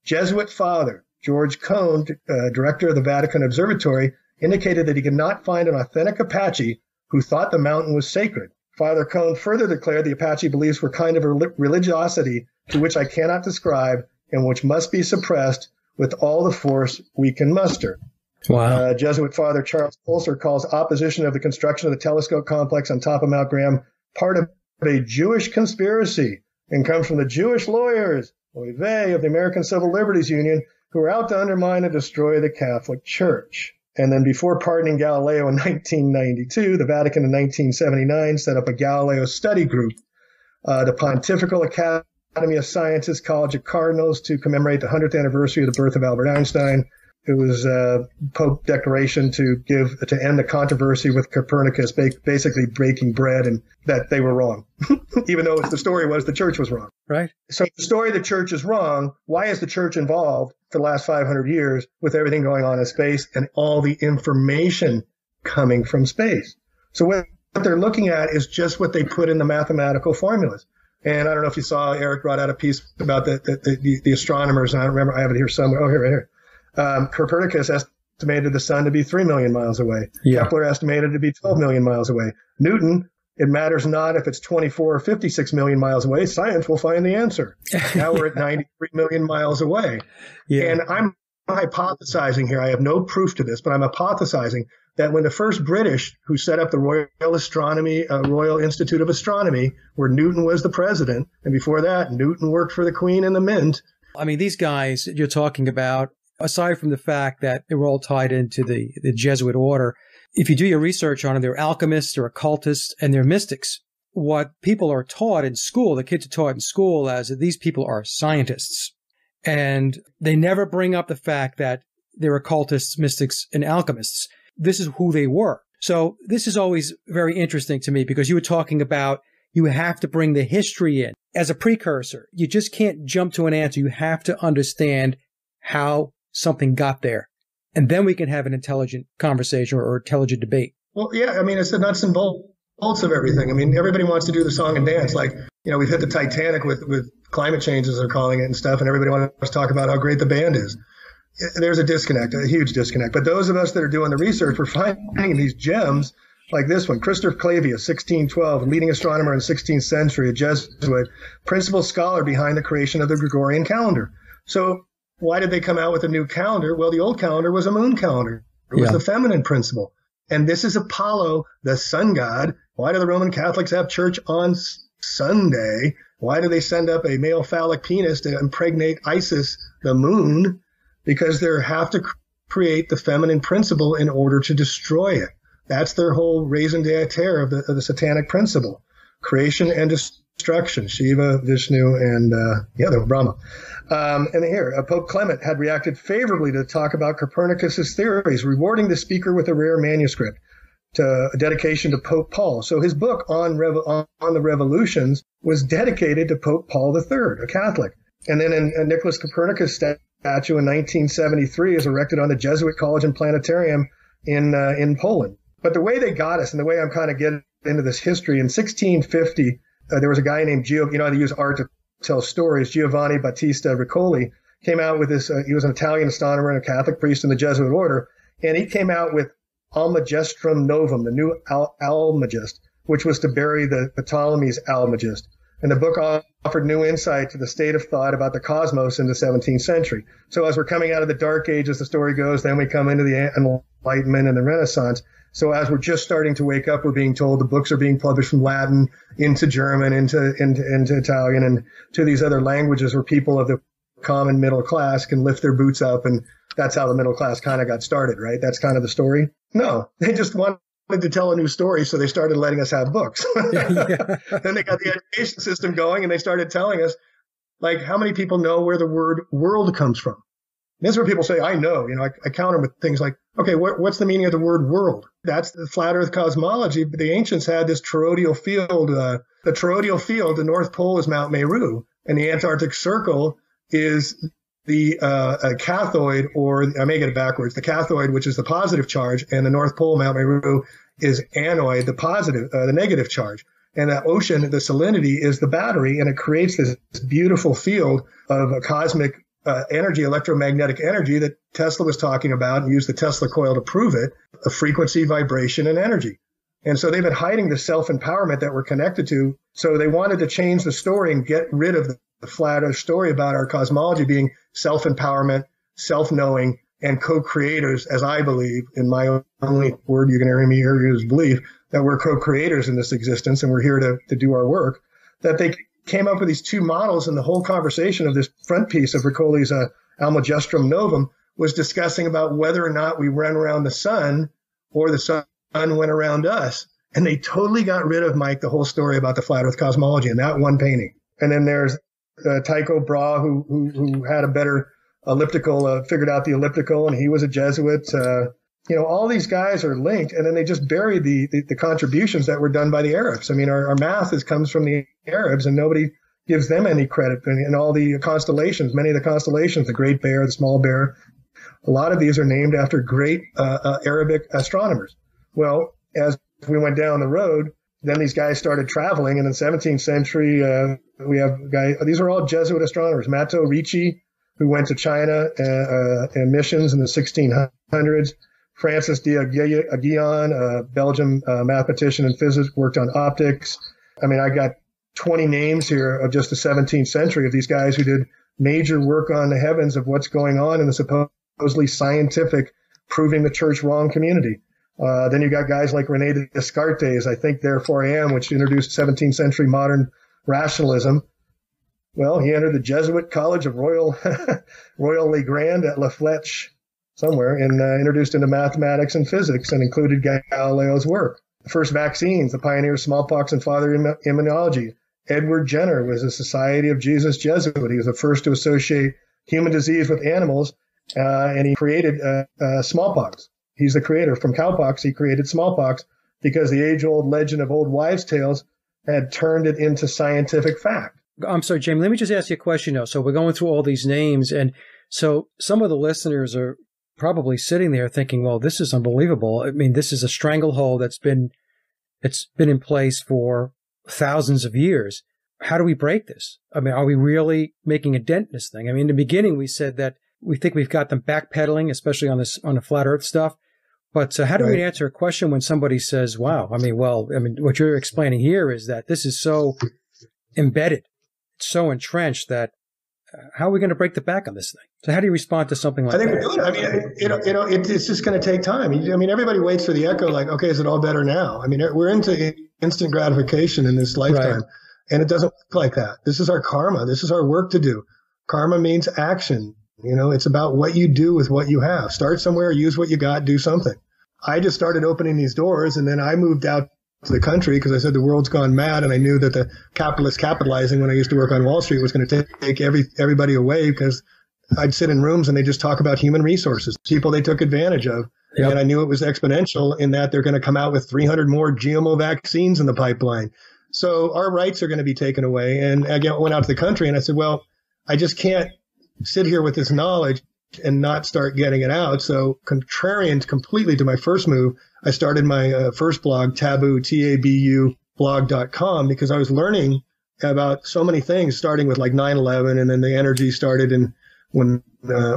Jesuit father George Cone, director of the Vatican Observatory, indicated that he could not find an authentic Apache who thought the mountain was sacred. Father Cone further declared the Apache beliefs were kind of a religiosity to which I cannot describe and which must be suppressed with all the force we can muster. Wow. Jesuit Father Charles Pulser calls opposition of the construction of the telescope complex on top of Mount Graham part of a Jewish conspiracy and comes from the Jewish lawyers, oy vey, of the American Civil Liberties Union, who are out to undermine and destroy the Catholic Church. And then before pardoning Galileo in 1992, the Vatican in 1979 set up a Galileo study group, the Pontifical Academy of Sciences College of Cardinals, to commemorate the 100th anniversary of the birth of Albert Einstein. It was Pope declaration to end the controversy with Copernicus, basically breaking bread, and that they were wrong, even though the story was the church was wrong. Right. So the story the church is wrong. Why is the church involved for the last 500 years with everything going on in space and all the information coming from space? So what they're looking at is just what they put in the mathematical formulas. And I don't know if you saw, Eric brought out a piece about the astronomers, and I don't remember, I have it here somewhere. Oh, here, right here. Copernicus estimated the sun to be 3 million miles away. Yeah. Kepler estimated it to be 12 million miles away. Newton, it matters not if it's 24 or 56 million miles away. Science will find the answer. Now we're at 93 million miles away. Yeah. And I'm hypothesizing here. I have no proof to this, but I'm hypothesizing that when the first British who set up the Royal Institute of Astronomy, where Newton was the president, and before that, Newton worked for the Queen and the Mint. I mean, these guys you're talking about, aside from the fact that they were all tied into the Jesuit order, if you do your research on them, they're alchemists, they're occultists, and they're mystics. What people are taught in school, the kids are taught in school, as these people are scientists. And they never bring up the fact that they're occultists, mystics, and alchemists. This is who they were. So this is always very interesting to me, because you were talking about you have to bring the history in as a precursor. You just can't jump to an answer. You have to understand how something got there. And then we can have an intelligent conversation or intelligent debate. Well, yeah, I mean, it's the nuts and bolts of everything. I mean, everybody wants to do the song and dance. Like, you know, we've hit the Titanic with climate change, as they're calling it, and stuff, and everybody wants to talk about how great the band is. There's a disconnect, a huge disconnect. But those of us that are doing the research, we're finding these gems like this one. Christopher Clavius, 1612, leading astronomer in the 16th century, a Jesuit, principal scholar behind the creation of the Gregorian calendar. So why did they come out with a new calendar? Well, the old calendar was a moon calendar. It was the feminine principle. And this is Apollo, the sun god. Why do the Roman Catholics have church on Sunday? Why do they send up a male phallic penis to impregnate Isis, the moon? Because they have to create the feminine principle in order to destroy it. That's their whole raison d'etre of the satanic principle. Creation and destruction. Shiva, Vishnu, and the Brahma. And here, Pope Clement had reacted favorably to talk about Copernicus's theories, rewarding the speaker with a rare manuscript, to a dedication to Pope Paul. So his book on the revolutions was dedicated to Pope Paul III, a Catholic. And then a Nicholas Copernicus statue in 1973 is erected on the Jesuit College and Planetarium in Poland. But the way they got us, and the way I'm kind of getting into this history, in 1650, there was a guy named they use art to tell stories. Giovanni Battista Riccoli came out with this. He was an Italian astronomer and a Catholic priest in the Jesuit order, and he came out with Almagestrum Novum, the new Almagest, which was to bury the Ptolemy's Almagest. And the book offered new insight to the state of thought about the cosmos in the 17th century. So as we're coming out of the Dark Ages, the story goes, then we come into the Enlightenment and the Renaissance. So as we're just starting to wake up, we're being told the books are being published from Latin into German, into Italian, and to these other languages where people of the common middle class can lift their boots up. And that's how the middle class kind of got started, right? That's kind of the story. No, they just wanted to tell a new story, so they started letting us have books. Yeah. Then they got the education system going, and they started telling us, like, how many people know where the word world comes from? This is where people say, I know. I counter with things like, okay, what's the meaning of the word world? That's the flat earth cosmology. But the ancients had this toroidal field. The toroidal field, the North Pole is Mount Meru, and the Antarctic Circle is the cathoid, or I may get it backwards, the cathoid, which is the positive charge, and the North Pole, Mount Meru, is anoid, the negative charge. And that ocean, the salinity, is the battery, and it creates this beautiful field of a cosmic energy, electromagnetic energy that Tesla was talking about, and used the Tesla coil to prove it, of frequency, vibration, and energy. And so they've been hiding the self-empowerment that we're connected to. So they wanted to change the story and get rid of the flat earth story about our cosmology being self-empowerment, self-knowing, and co-creators, as I believe, in my only word you can hear me here is believe, that we're co-creators in this existence and we're here to do our work, that they came up with these two models, and the whole conversation of this front piece of Ricoli's Almagestrum Novum was discussing about whether or not we ran around the sun or the sun went around us. And they totally got rid of, Mike, the whole story about the flat earth cosmology in that one painting. And then there's Tycho Brahe, who had a better elliptical, figured out the elliptical, and he was a Jesuit. All these guys are linked, and then they just buried the contributions that were done by the Arabs. I mean, our math comes from the Arabs, and nobody gives them any credit. And all the constellations, many of the constellations, the Great Bear, the Small Bear, a lot of these are named after great Arabic astronomers. Well, as we went down the road, then these guys started traveling, and in the 17th century, we have guys. These are all Jesuit astronomers. Matteo Ricci, who went to China in missions in the 1600s. Francis d'Aiguillon, a Belgian mathematician and physicist, worked on optics. I mean, I got 20 names here of just the 17th century of these guys who did major work on the heavens of what's going on in the supposedly scientific, proving the church wrong community. Then you got guys like René Descartes, I think Therefore I Am, which introduced 17th century modern rationalism. Well, he entered the Jesuit College of Royal Le Grand at La Fleche somewhere, and introduced into mathematics and physics, and included Galileo's work. The first vaccines, the pioneer of smallpox and father immunology. Edward Jenner was a Society of Jesus Jesuit. He was the first to associate human disease with animals, and he created smallpox. He's the creator. From cowpox, he created smallpox because the age-old legend of old wives' tales had turned it into scientific fact. I'm sorry, Jamie, let me just ask you a question now. So we're going through all these names, and so some of the listeners are probably sitting there thinking, well, this is unbelievable. I mean, this is a stranglehold it's been in place for thousands of years. How do we break this? I mean, are we really making a dent in this thing? I mean, in the beginning, we said that we think we've got them backpedaling, especially on the flat earth stuff. But how do we answer a question when somebody says, wow, I mean, what you're explaining here is that this is so embedded, so entrenched that how are we going to break the back on this thing? So how do you respond to something like that? I think we're doing it. I mean, it's just going to take time. I mean, everybody waits for the echo like, okay, is it all better now? I mean, we're into instant gratification in this lifetime, and it doesn't work like that. This is our karma. This is our work to do. Karma means action. It's about what you do with what you have. Start somewhere, use what you got, do something. I just started opening these doors, and then I moved out to the country because I said the world's gone mad, and I knew that the capitalists capitalizing when I used to work on Wall Street was going to take everybody away, because I'd sit in rooms and they just talk about human resources, people they took advantage of. Yep. And I knew it was exponential in that they're going to come out with 300 more GMO vaccines in the pipeline. So our rights are going to be taken away. And I went out to the country and I said, well, I just can't sit here with this knowledge and not start getting it out. So contrarian completely to my first move, I started my first blog, Taboo, Tabu blog.com, because I was learning about so many things, starting with like 9/11, and then the energy started when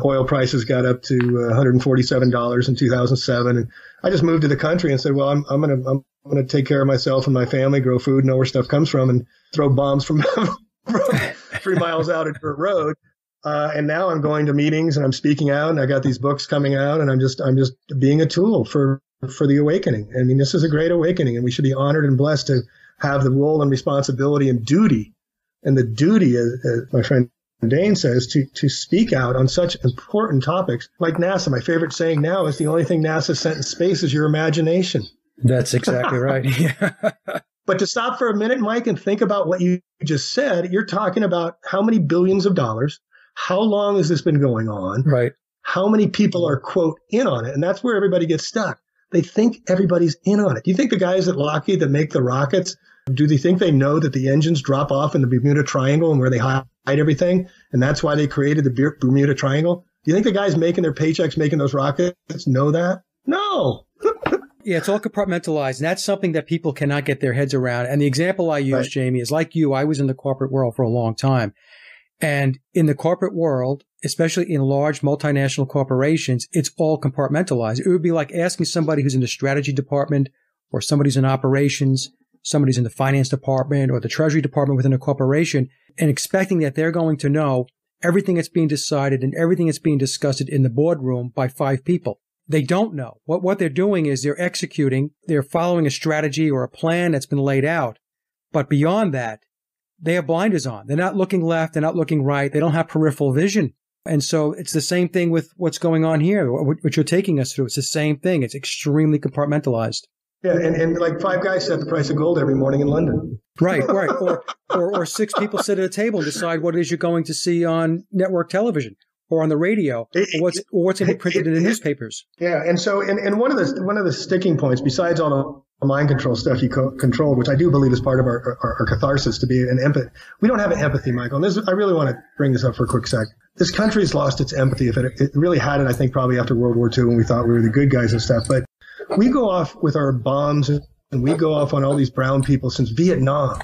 oil prices got up to $147 in 2007. And I just moved to the country and said, well, I'm going to take care of myself and my family, grow food, know where stuff comes from, and throw bombs from 3 miles out a dirt road. And now I'm going to meetings and I'm speaking out, and I got these books coming out, and I'm just being a tool for the awakening. I mean, this is a great awakening, and we should be honored and blessed to have the role and responsibility and duty. And the duty, as my friend Dane says, to speak out on such important topics like NASA. My favorite saying now is the only thing NASA sent in space is your imagination. That's exactly right. Yeah. But to stop for a minute, Mike, and think about what you just said, you're talking about how many billions of dollars, how long has this been going on? Right. How many people are, quote, in on it? And that's where everybody gets stuck. They think everybody's in on it. Do you think the guys at Lockheed that make the rockets, do they think they know that the engines drop off in the Bermuda Triangle and where they hide everything? And that's why they created the Bermuda Triangle? Do you think the guys making their paychecks, making those rockets know that? No. Yeah, it's all compartmentalized. And that's something that people cannot get their heads around. And the example I use, Jamie, is like you, I was in the corporate world for a long time. And in the corporate world, especially in large multinational corporations, it's all compartmentalized. It would be like asking somebody who's in the strategy department or somebody's in operations, somebody's in the finance department or the treasury department within a corporation and expecting that they're going to know everything that's being decided and everything that's being discussed in the boardroom by 5 people. They don't know. What they're doing is they're executing, they're following a strategy or a plan that's been laid out. But beyond that, they have blinders on. They're not looking left. They're not looking right. They don't have peripheral vision. And so it's the same thing with what's going on here, what you're taking us through. It's the same thing. It's extremely compartmentalized. Yeah, and like 5 guys set the price of gold every morning in London. Right. Or 6 people sit at a table and decide what it is you're going to see on network television or on the radio, or what's going to be printed in the newspapers. Yeah, and so and one of the sticking points, besides all the mind control stuff you controlled, which I do believe is part of our catharsis to be an empathy. We don't have an empathy, Michael. And I really want to bring this up for a quick sec. This country's lost its empathy. If it really had it, I think probably after World War II when we thought we were the good guys and stuff. But we go off with our bombs and we go off on all these brown people since Vietnam.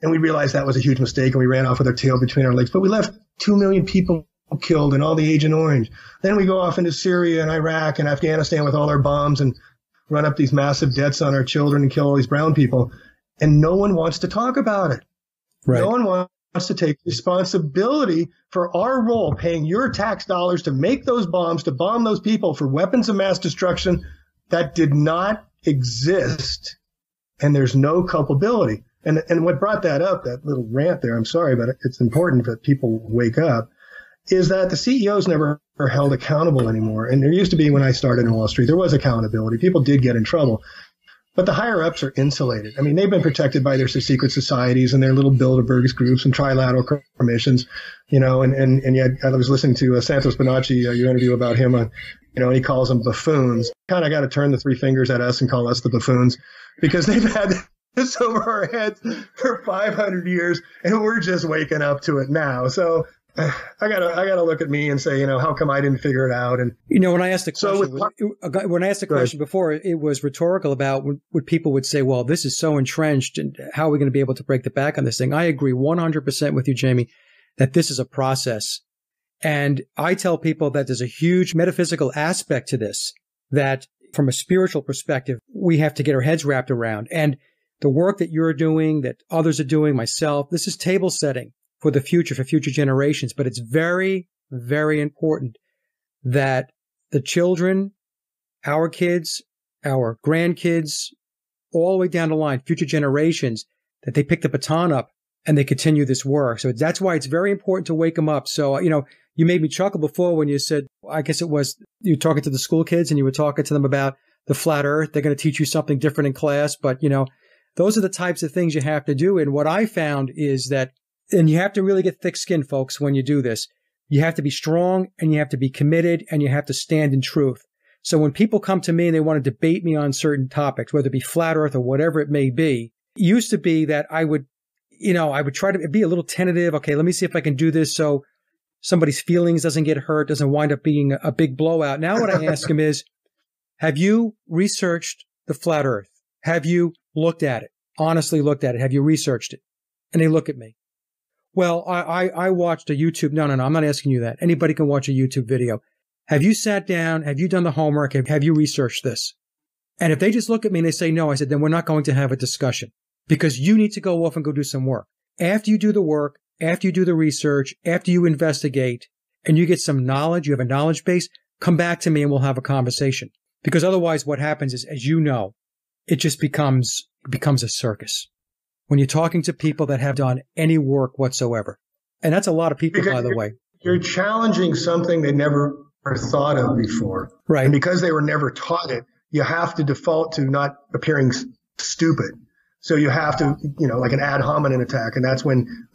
And we realized that was a huge mistake and we ran off with our tail between our legs. But we left 2 million people killed and all the Agent Orange. Then we go off into Syria and Iraq and Afghanistan with all our bombs and run up these massive debts on our children and kill all these brown people. And no one wants to talk about it. Right. No one wants to take responsibility for our role, paying your tax dollars to make those bombs, to bomb those people for weapons of mass destruction that did not exist. And there's no culpability. And what brought that up, that little rant there, I'm sorry, but it's important that people wake up, is that the CEOs never are held accountable anymore. And there used to be, when I started in Wall Street, there was accountability. People did get in trouble. But the higher ups are insulated. I mean, they've been protected by their secret societies and their little Bilderberg groups and trilateral commissions, and yet I was listening to Santos Bonacci, your interview about him, and he calls them buffoons. Kind of got to turn the 3 fingers at us and call us the buffoons because they've had this over our heads for 500 years and we're just waking up to it now. So I gotta look at me and say, how come I didn't figure it out? And when I asked the question, before, it was rhetorical about what people would say. Well, this is so entrenched, and how are we going to be able to break the back on this thing? I agree 100% with you, Jamie, that this is a process, and I tell people that there's a huge metaphysical aspect to this. That, from a spiritual perspective, we have to get our heads wrapped around. And the work that you're doing, that others are doing, myself, this is table setting for the future, for future generations. But it's very, very important that the children, our kids, our grandkids, all the way down the line, future generations, that they pick the baton up and they continue this work. So that's why it's very important to wake them up. So, you made me chuckle before when you said, I guess it was, you were talking to the school kids and you were talking to them about the flat earth. They're going to teach you something different in class. But, those are the types of things you have to do. And what I found is that, and you have to really get thick skin, folks, when you do this. You have to be strong and you have to be committed and you have to stand in truth. So when people come to me and they want to debate me on certain topics, whether it be flat earth or whatever it may be, it used to be that I would try to be a little tentative. Okay, let me see if I can do this so somebody's feelings doesn't get hurt, doesn't wind up being a big blowout. Now what I ask them is, have you researched the flat earth? Have you looked at it? Honestly looked at it? Have you researched it? And they look at me. Well, I watched a YouTube. No, I'm not asking you that. Anybody can watch a YouTube video. Have you sat down? Have you done the homework? Have you researched this? And if they just look at me and they say no, I said, then we're not going to have a discussion because you need to go off and go do some work. After you do the work, after you do the research, after you investigate and you get some knowledge, you have a knowledge base, come back to me and we'll have a conversation. Because otherwise what happens is, as you know, it just becomes a circus when you're talking to people that have done any work whatsoever. And that's a lot of people, by the way. You're challenging something they never thought of before. Right. And because they were never taught it, you have to default to not appearing stupid. So you have to, like an ad hominem attack. And that's when,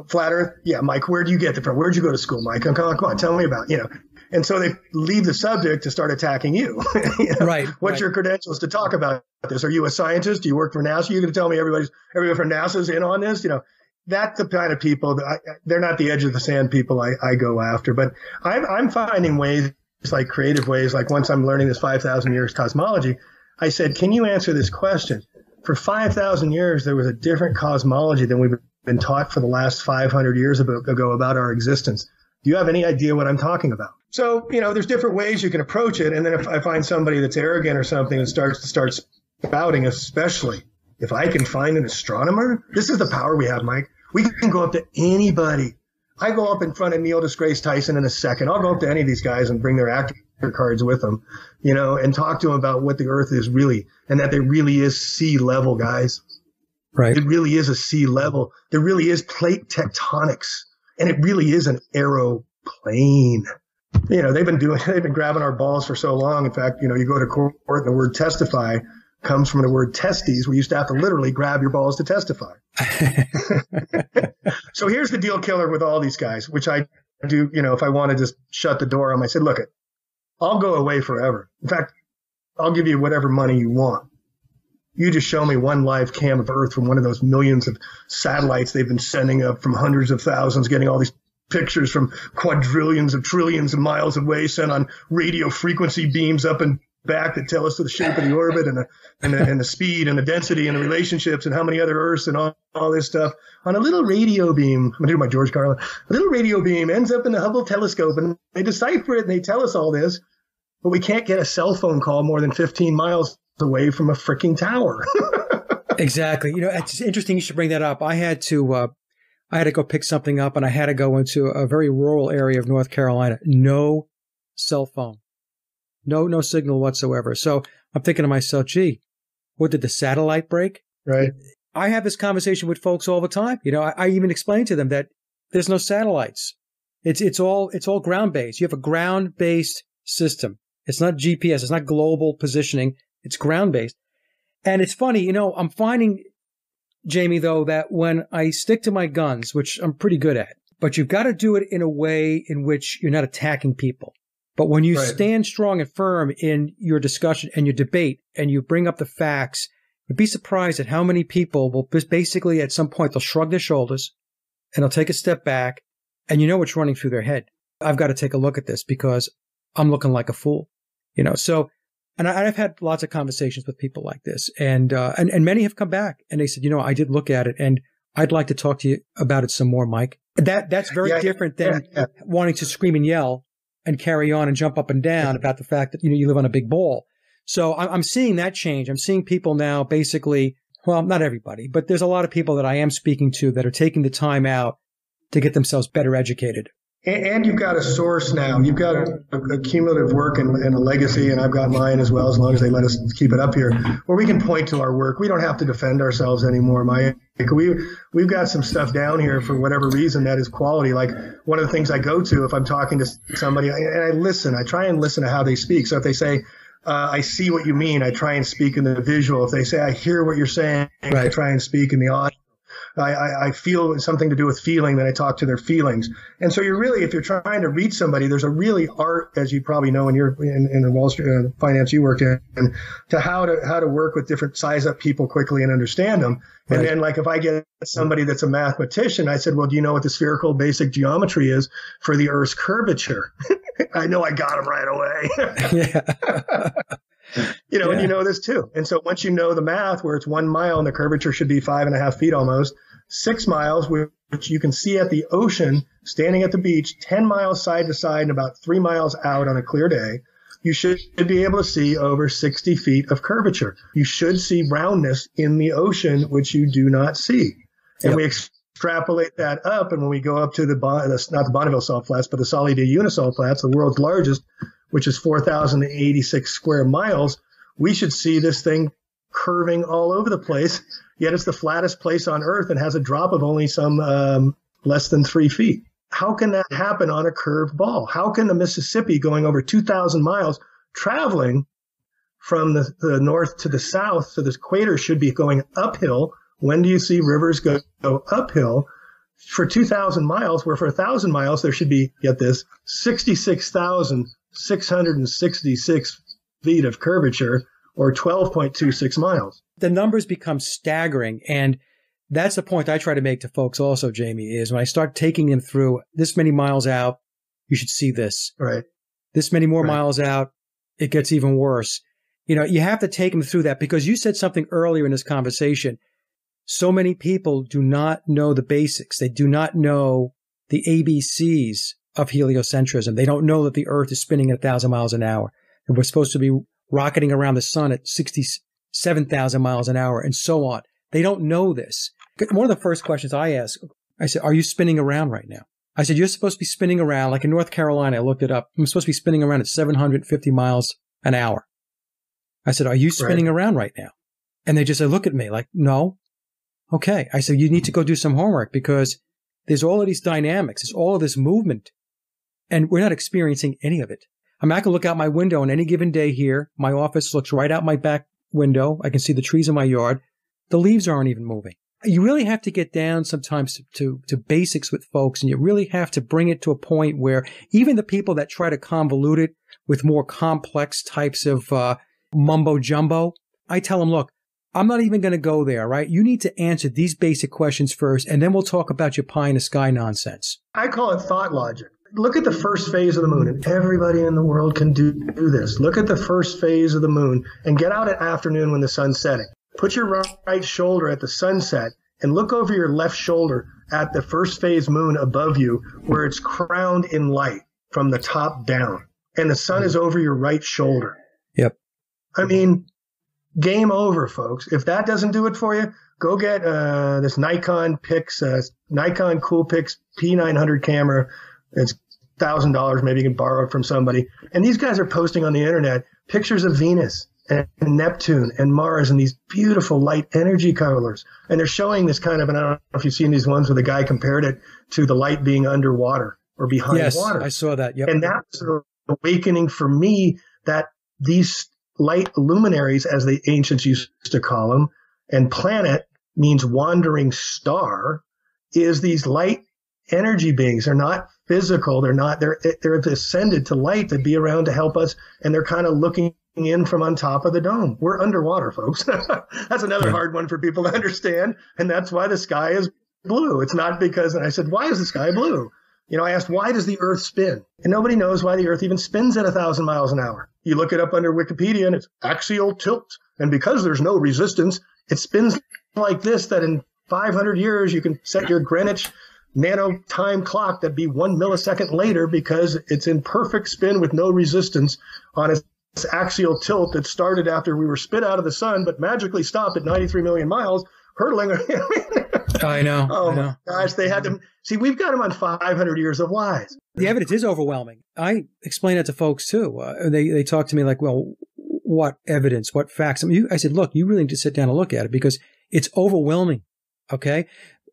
flat earth. Yeah, Mike, where do you get that from? Where'd you go to school, Mike? Come on, tell me about, And so they leave the subject to start attacking you. Right. What's your credentials to talk about this? Are you a scientist? Do you work for NASA? You're going to tell me everybody from NASA's in on this? That's the kind of people that they're not the edge of the sand people I go after. But I'm finding ways, like creative ways, like once I'm learning this 5,000 years cosmology, I said, can you answer this question? For 5,000 years, there was a different cosmology than we've been taught for the last 500 years ago about our existence. Do you have any idea what I'm talking about? So, there's different ways you can approach it. And then if I find somebody that's arrogant or something and starts spouting, especially if I can find an astronomer, this is the power we have, Mike. We can go up to anybody. I go up in front of Neil deGrasse Tyson in a second. I'll go up to any of these guys and bring their actor cards with them, and talk to them about what the Earth is really, and that there really is sea level, guys. Right. It really is a sea level. There really is plate tectonics, and it really is an aeroplane. They've been grabbing our balls for so long. In fact, you go to court and the word testify comes from the word testes. We used to have to literally grab your balls to testify. So here's the deal killer with all these guys, which I do, if I want to just shut the door on them, I said, look, I'll go away forever. In fact, I'll give you whatever money you want. You just show me one live cam of Earth from one of those millions of satellites they've been sending up from hundreds of thousands, getting all these pictures from quadrillions of trillions of miles away, sent on radio frequency beams up and back that tell us the shape of the orbit and the speed and the density and the relationships and how many other Earths and all this stuff on a little radio beam. I'm going to do my George Carlin. A little radio beam ends up in the Hubble telescope, and they decipher it and they tell us all this, but we can't get a cell phone call more than 15 miles away from a freaking tower. Exactly. It's interesting you should bring that up. I had to go pick something up, and I had to go into a very rural area of North Carolina. No cell phone. No signal whatsoever. So I'm thinking to myself, gee, what, did the satellite break? Right. I have this conversation with folks all the time. I even explain to them that there's no satellites. It's all ground-based. You have a ground-based system. It's not GPS. It's not global positioning. It's ground-based. And it's funny, I'm finding, Jamie, though, that when I stick to my guns, which I'm pretty good at, but you've got to do it in a way in which you're not attacking people. But when you stand strong and firm in your discussion and your debate and you bring up the facts, you'd be surprised at how many people will basically at some point they'll shrug their shoulders and they'll take a step back, and what's running through their head. I've got to take a look at this because I'm looking like a fool, So, and I've had lots of conversations with people like this, and many have come back and they said, I did look at it and I'd like to talk to you about it some more, Mike. That's very different than wanting to scream and yell and carry on and jump up and down about the fact that, you live on a big ball. So I'm seeing that change. I'm seeing people now basically, well, not everybody, but there's a lot of people that I am speaking to that are taking the time out to get themselves better educated. And you've got a source now. You've got a cumulative work and a legacy, and I've got mine as well, as long as they let us keep it up here, where we can point to our work. We don't have to defend ourselves anymore, Mike. We've got some stuff down here for whatever reason that is quality. Like one of the things I go to if I'm talking to somebody, and I listen. I try and listen to how they speak. So if they say, I see what you mean, I try and speak in the visual. If they say, I hear what you're saying, I try and speak in the audio. I feel something to do with feeling, then I talk to their feelings. And so if you're trying to reach somebody, there's a really art, as you probably know in the Wall Street finance you worked in, to how to work with different size up people quickly and understand them. And then like if I get somebody that's a mathematician, I said, well, do you know what the spherical basic geometry is for the Earth's curvature? I know I got them right away. And you know this too. And so once you know the math where it's 1 mile and the curvature should be 5.5 feet almost, 6 miles, which you can see at the ocean, standing at the beach, 10 miles side to side and about 3 miles out on a clear day, you should be able to see over 60 feet of curvature. You should see roundness in the ocean, which you do not see. And we extrapolate that up. And when we go up to not the Bonneville Salt Flats, but the Sauli de Uyuni Salt Flats, the world's largest, which is 4,086 square miles, we should see this thing curving all over the place. Yet it's the flattest place on Earth and has a drop of only some less than 3 feet. How can that happen on a curved ball? How can the Mississippi going over 2,000 miles traveling from the north to the south. So this equator should be going uphill. When do you see rivers go uphill? For 2,000 miles, where for 1,000 miles, there should be, get this, 66,666 feet of curvature, or 12.26 miles. The numbers become staggering. And that's the point I try to make to folks also, Jamie, is when I start taking them through this many miles out, you should see this. Right. This many more miles out, it gets even worse. You know, you have to take them through that, because you said something earlier in this conversation. So many people do not know the basics. They do not know the ABCs of heliocentrism. They don't know that the Earth is spinning at 1,000 miles an hour, and we're supposed to be rocketing around the sun at 67,000 miles an hour, and so on. They don't know this. One of the first questions I ask, I said, are you spinning around right now? I said, you're supposed to be spinning around, like in North Carolina, I looked it up. I'm supposed to be spinning around at 750 miles an hour. I said, are you spinning around right now? And they just look at me like, no. Okay. I said, you need to go do some homework, because there's all of these dynamics. There's all of this movement, and we're not experiencing any of it. I mean, I can look out my window on any given day here. My office looks right out my back window. I can see the trees in my yard. The leaves aren't even moving. You really have to get down sometimes to basics with folks, and you really have to bring it to a point where even the people that try to convolute it with more complex types of mumbo jumbo, I tell them, look, I'm not even going to go there, right? You need to answer these basic questions first, and then we'll talk about your pie in the sky nonsense. I call it thought logic. Look at the first phase of the moon, and everybody in the world can do this. Look at the first phase of the moon and get out at afternoon when the sun's setting. Put your right shoulder at the sunset and look over your left shoulder at the first phase moon above you, where it's crowned in light from the top down, and the sun is over your right shoulder. Yep. I mean, game over, folks. If that doesn't do it for you, go get this Nikon Coolpix P900 camera. It's $1,000. Maybe you can borrow it from somebody. And these guys are posting on the internet pictures of Venus and Neptune and Mars and these beautiful light energy colors. And they're showing this kind of, and I don't know if you've seen these ones where the guy compared it to the light being underwater or behind water. Yes, I saw that. Yep. And that's an awakening for me that these light luminaries, as the ancients used to call them, and planet means wandering star, is these light energy beings. They're not physical. They're ascended to light to be around to help us. And they're kind of looking in from on top of the dome. We're underwater, folks. That's another hard one for people to understand. And that's why the sky is blue. It's not because, and I said, why is the sky blue? You know, I asked, why does the Earth spin? And nobody knows why the Earth even spins at 1,000 miles an hour. You look it up under Wikipedia and it's axial tilt. And because there's no resistance, it spins like this, that in 500 years, you can set your Greenwich nano time clock that be 1 millisecond later, because it's in perfect spin with no resistance on its axial tilt that started after we were spit out of the sun, but magically stopped at 93 million miles, hurtling. I know. Oh, I know. My gosh, they had them. See, we've got them on 500 years of lies. The evidence is overwhelming. I explain that to folks, too. They talk to me like, well, what evidence, what facts? I said, look, you really need to sit down and look at it, because it's overwhelming, okay?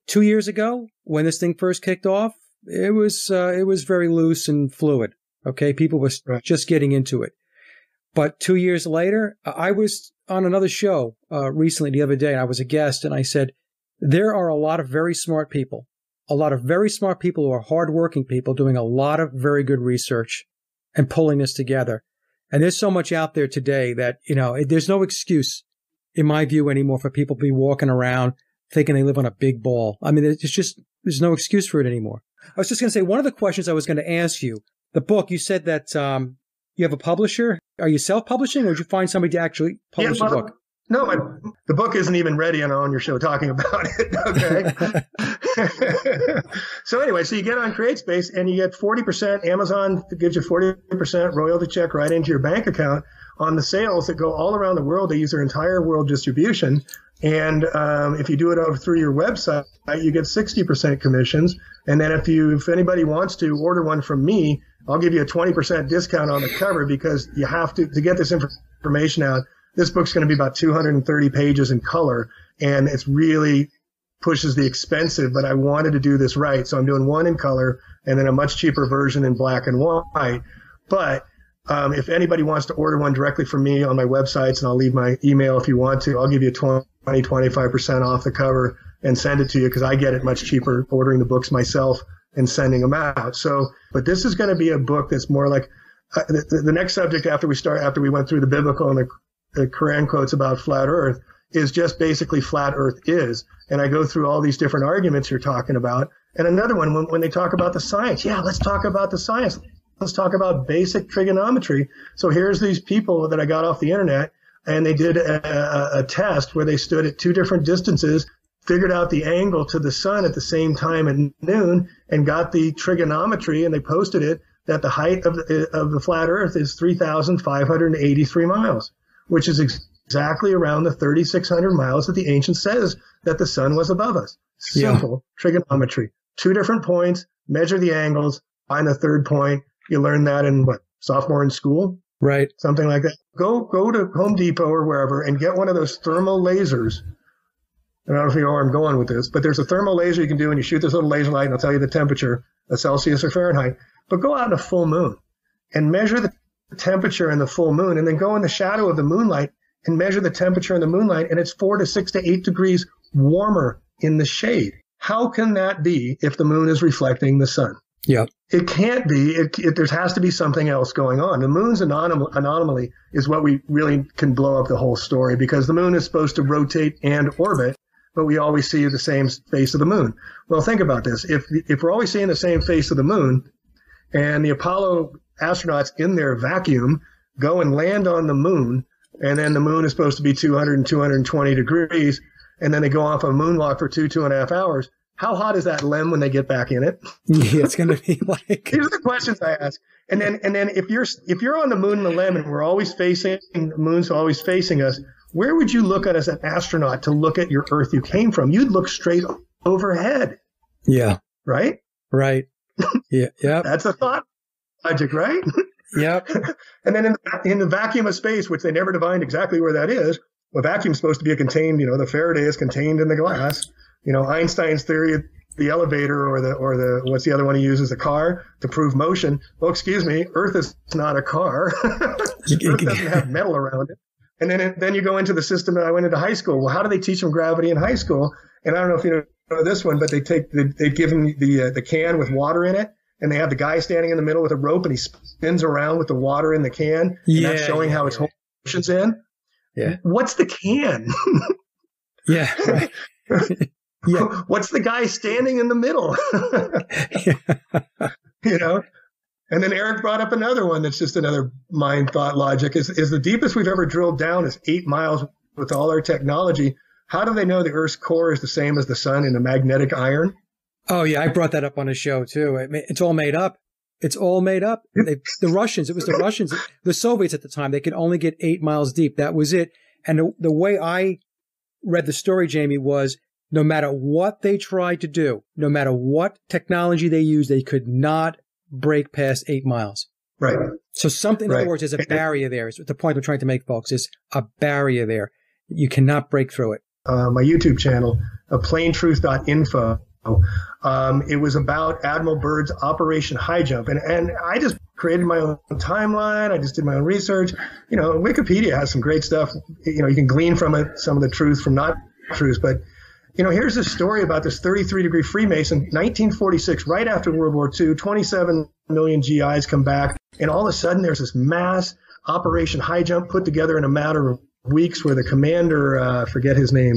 2 years ago, when this thing first kicked off, it was very loose and fluid, okay? People were just getting into it. But 2 years later, I was on another show recently the other day, and I was a guest, and I said, there are a lot of very smart people who are hardworking people doing a lot of very good research and pulling this together. And there's so much out there today that, you know, there's no excuse, in my view, anymore for people to be walking around thinking they live on a big ball. I mean, there's no excuse for it anymore. I was just going to say, one of the questions I was going to ask you, the book, you said that you have a publisher. Are you self-publishing, or did you find somebody to actually publish the book? No, the book isn't even ready, and I'm on your show talking about it. Okay. So anyway, so you get on CreateSpace and you get 40%. Amazon gives you 40% royalty check right into your bank account on the sales that go all around the world. They use their entire world distribution. And if you do it through your website, you get 60% commissions. And then if anybody wants to order one from me, I'll give you a 20% discount on the cover, because you have to get this information out. This book's going to be about 230 pages in color, and it's really pushes the expensive, but I wanted to do this right. So I'm doing one in color and then a much cheaper version in black and white. But If anybody wants to order one directly from me on my websites, and I'll leave my email if you want to, I'll give you 25% off the cover and send it to you because I get it much cheaper ordering the books myself and sending them out. So, but this is going to be a book that's more like the next subject after we went through the biblical and the Quran quotes about flat Earth is just basically flat Earth is. And I go through all these different arguments you're talking about. And another one, when they talk about the science, let's talk about the science. Let's talk about basic trigonometry. So here's these people that I got off the internet, and they did a test where they stood at two different distances, figured out the angle to the sun at the same time at noon, and got the trigonometry, and they posted it that the height of the flat Earth is 3,583 miles, which is exactly around the 3,600 miles that the ancient says that the sun was above us. Simple trigonometry. Two different points, measure the angles, find the third point. You learn that in sophomore in school? Right. Something like that. Go to Home Depot or wherever and get one of those thermal lasers. I don't know if you know where I'm going with this, but there's a thermal laser you can do, and you shoot this little laser light, and it'll tell you the temperature, a Celsius or Fahrenheit. But go out in a full moon and measure the temperature in the full moon, and then go in the shadow of the moonlight and measure the temperature in the moonlight, and it's 4 to 6 to 8 degrees warmer in the shade. How can that be if the moon is reflecting the sun? Yeah. It can't be. There has to be something else going on. The moon's anomaly is what we really can blow up the whole story, because the moon is supposed to rotate and orbit, but we always see the same face of the moon. Well, think about this. If we're always seeing the same face of the moon, and the Apollo astronauts in their vacuum go and land on the moon, and then the moon is supposed to be 200 and 220 degrees, and then they go off a moonwalk for 2.5 hours, how hot is that LEM when they get back in it? Yeah, it's going to be like. These are the questions I ask. And then if you're on the moon and the LEM, and the moon's always facing us, where would you look at as an astronaut to look at your Earth you came from? You'd look straight overhead. Yeah. Right? Right. Yeah. Yep. That's a thought logic, right? Yep. And then in the vacuum of space, which they never defined exactly where that is, well, vacuum is supposed to be a contained, the Faraday is contained in the glass. Einstein's theory of the elevator or the what's the other one he uses, a car, to prove motion. Well, excuse me, Earth is not a car. Earth doesn't have metal around it. And then you go into the system that I went into high school. Well, how do they teach them gravity in high school? And I don't know if you know this one, but they give them the can with water in it, and they have the guy standing in the middle with a rope, and he spins around with the water in the can. And that's showing how its whole motion's in. Yeah. What's the can? Yeah. Right. Yeah. What's the guy standing in the middle? And then Eric brought up another one that's just another mind thought logic. Is the deepest we've ever drilled down is 8 miles with all our technology. How do they know the Earth's core is the same as the sun in a magnetic iron? Oh, yeah. I brought that up on a show, too. It's all made up. It's all made up. It was the Russians, the Soviets at the time. They could only get 8 miles deep. That was it. And the way I read the story, Jamie, was no matter what they tried to do, no matter what technology they used, they could not break past 8 miles. Right. So something, in other words, there's a barrier there. It's the point I'm trying to make, folks, is a barrier there. You cannot break through it. My YouTube channel, plaintruth.info. It was about Admiral Byrd's Operation High Jump. And I just created my own timeline. I just did my own research. Wikipedia has some great stuff. You can glean from it some of the truth from not truth. But, here's this story about this 33-degree Freemason, 1946, right after World War II, 27 million GIs come back. And all of a sudden there's this mass Operation High Jump put together in a matter of weeks where the commander, forget his name,